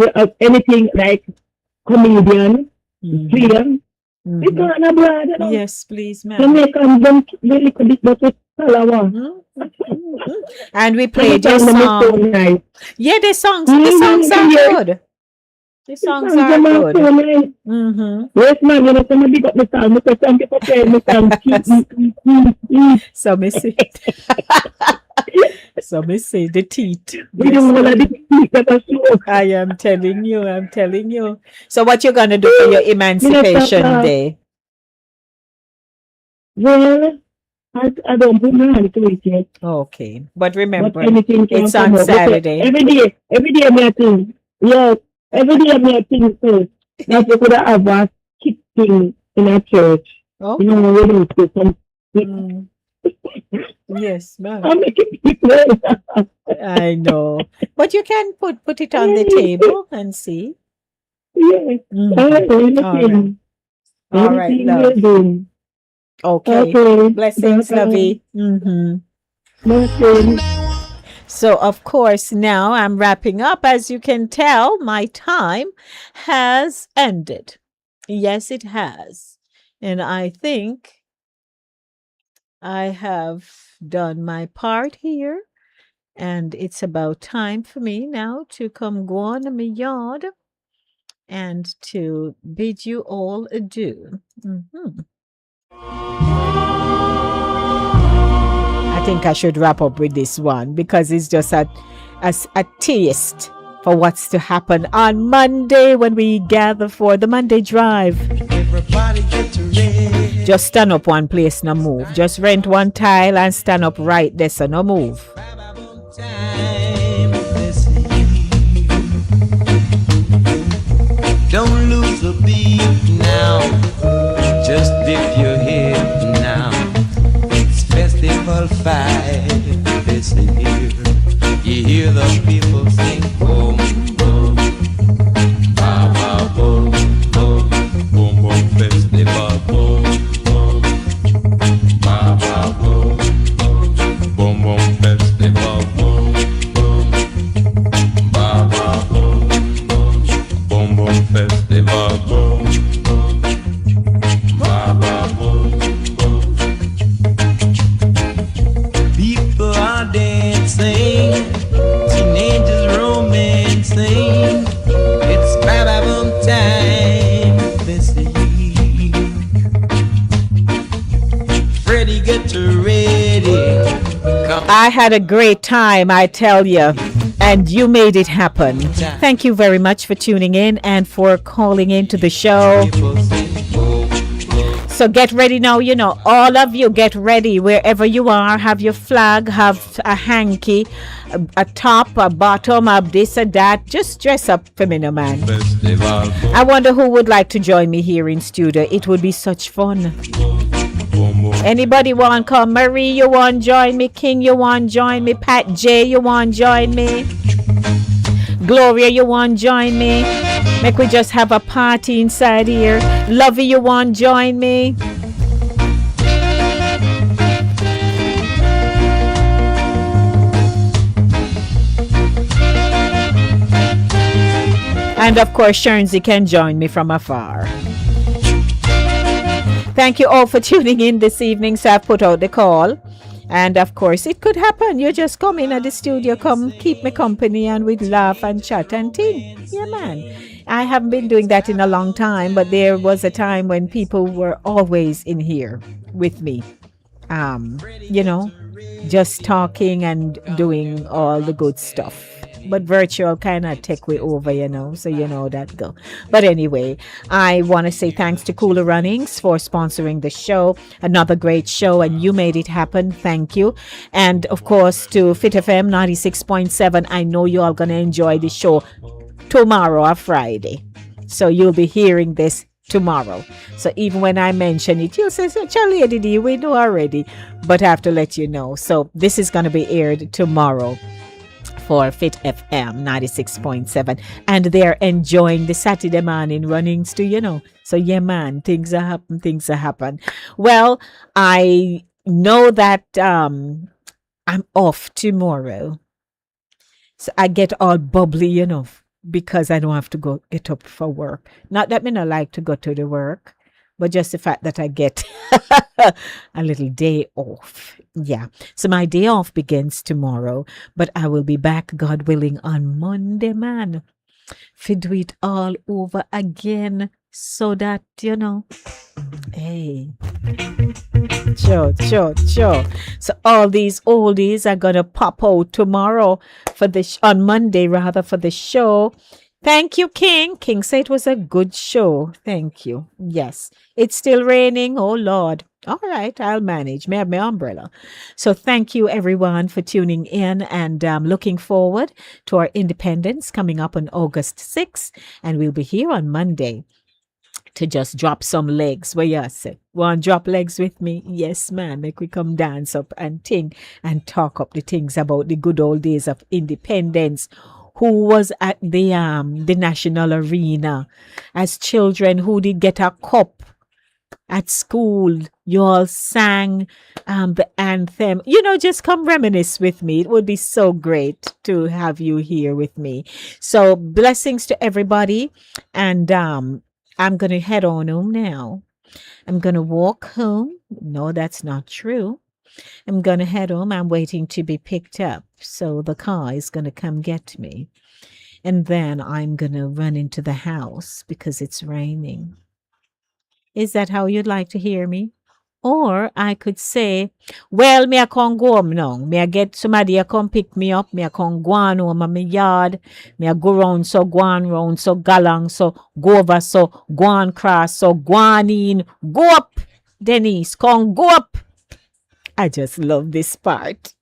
to anything like comedian, film. We turn abroad. You know? Yes, please, ma'am. Jamaican don't really could it, but it's Salawa. And we played your song. Nice. Yeah, the songs are good. The songs are good. Yes, man, you know, somebody got the song. Because thank you for playing the song. So me see. So me see the teeth. I am telling you. So what you gonna do for your Emancipation Day? Well, I don't put my hand to it yet. Okay. But remember, anything it's on Saturday. Every day me a think. Yes, every day me a think first. That you could have a kick thing in a church. Okay. You know, we need to some. Yes, ma'am. I'm making people. I know. But you can put it on the table and see. Yes. All right, love. Okay. Blessings, Lovey. So, of course, now I'm wrapping up. As you can tell, my time has ended. Yes, it has. And I think I have done my part here. And it's about time for me now to come go on in my yard and to bid you all adieu. I think I should wrap up with this one because it's just a taste for what's to happen on Monday when we gather for the Monday drive. Everybody get ready. Just stand up one place, no move. Just rent one tile and stand up right there, so no move. Don't lose a beat now. Just dip your head now. It's festival 5 this year. You hear the people sing boom boom, ba ba boom boom, boom boom festival boom boom, ba ba boom boom, boom boom festival boom boom, ba ba boom boom, boom boom festival boom boom, ba ba boom boom. People are dancing, teenagers romancing. It's ba boom time this year. Freddie, get ready. I had a great time, I tell you, and you made it happen. Thank you very much for tuning in and for calling into the show. So get ready now, you know, all of you get ready wherever you are. Have your flag, have a hanky, a top, a bottom, a this or that. Just dress up for me, no man. I wonder who would like to join me here in studio. It would be such fun. Anybody want to come? Marie, you want to join me? King, you want to join me? Pat J, you want to join me? Gloria, you want to join me? Make we just have a party inside here. Lovey, you want to join me? And of course, Shernsy can join me from afar. Thank you all for tuning in this evening. So I've put out the call. And of course, it could happen. You just come in at the studio, come keep me company, and we'd laugh and chat and ting. Yeah, man. I haven't been doing that in a long time, but there was a time when people were always in here with me. You know, just talking and doing all the good stuff. But virtual kind of take way over, you know, so you know that go. But anyway, I want to say thanks to Cooler Runnings for sponsoring the show. Another great show, and you made it happen. Thank you. And of course to Fit FM 96.7. I know you all going to enjoy the show tomorrow or Friday. So you'll be hearing this tomorrow. So even when I mention it, you'll say, Lady D, we know already, but I have to let you know. So this is going to be aired tomorrow for Fit FM 96.7, and they're enjoying the Saturday morning runnings too, So yeah, man, things are happen. Well, I know that I'm off tomorrow, so I get all bubbly, because I don't have to get up for work. Not that me not like to go to the work, but just the fact that I get a little day off. Yeah. So my day off begins tomorrow, but I will be back, God willing, on Monday, man. To do it all over again so that, hey. Sure. So all these oldies are going to pop out tomorrow on Monday, rather, for the show. Thank you, King. King said it was a good show. Thank you. Yes. It's still raining. Oh, Lord. All right. I'll manage. May I have my umbrella. So thank you, everyone, for tuning in, and looking forward to our independence coming up on August 6th. And we'll be here on Monday to just drop some legs. Where you say, want to drop legs with me? Yes, man. Make we come dance up and think and talk up the things about the good old days of independence. Who was at the national arena as children? Who did get a cup at school? You all sang the anthem. Just come reminisce with me. It would be so great to have you here with me. So blessings to everybody, and I'm going to head on home now. I'm going to walk home. No, that's not true. I'm going to head home. I'm waiting to be picked up. So the car is going to come get me. And then I'm going to run into the house because it's raining. Is that how you'd like to hear me? Or I could say, well, me I can't go home now. Me I get somebody to come pick me up. Me I can't go on home in my yard. Me I go round, so go on round, so galang, so go over, so go on cross, so go on in. Go up, Denise, come go up. I just love this part.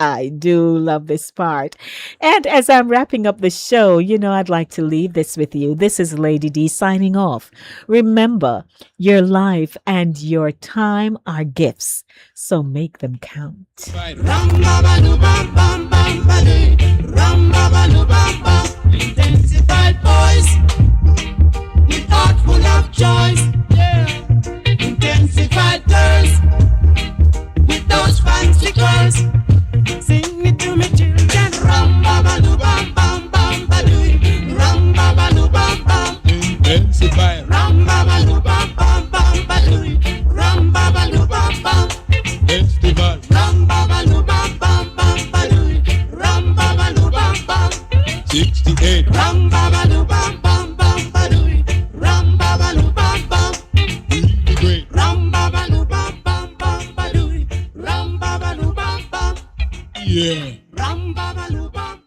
I do love this part. And as I'm wrapping up the show, I'd like to leave this with you. This is Lady D signing off. Remember, your life and your time are gifts, so make them count. Intensified boys, with heart full of choice. Intensified girls, with those fancy girls. Sing it to me, children. Ram baba lu bam bam bam baloo. Ram baba lu bam bam. Intensify. Ram baba lu bam bam bam baloo. Ram baba lu bam bam. Festival. Ram baba lu bam bam bam baloo. Ram baba lu bam bam. 68. Ram baba lu bam bam bam baloo. Ram baba lu bam bam. Ram baba lu bam bam bam baloo. Ram baba lu bam bam. Yeah. Ram baba lu bam.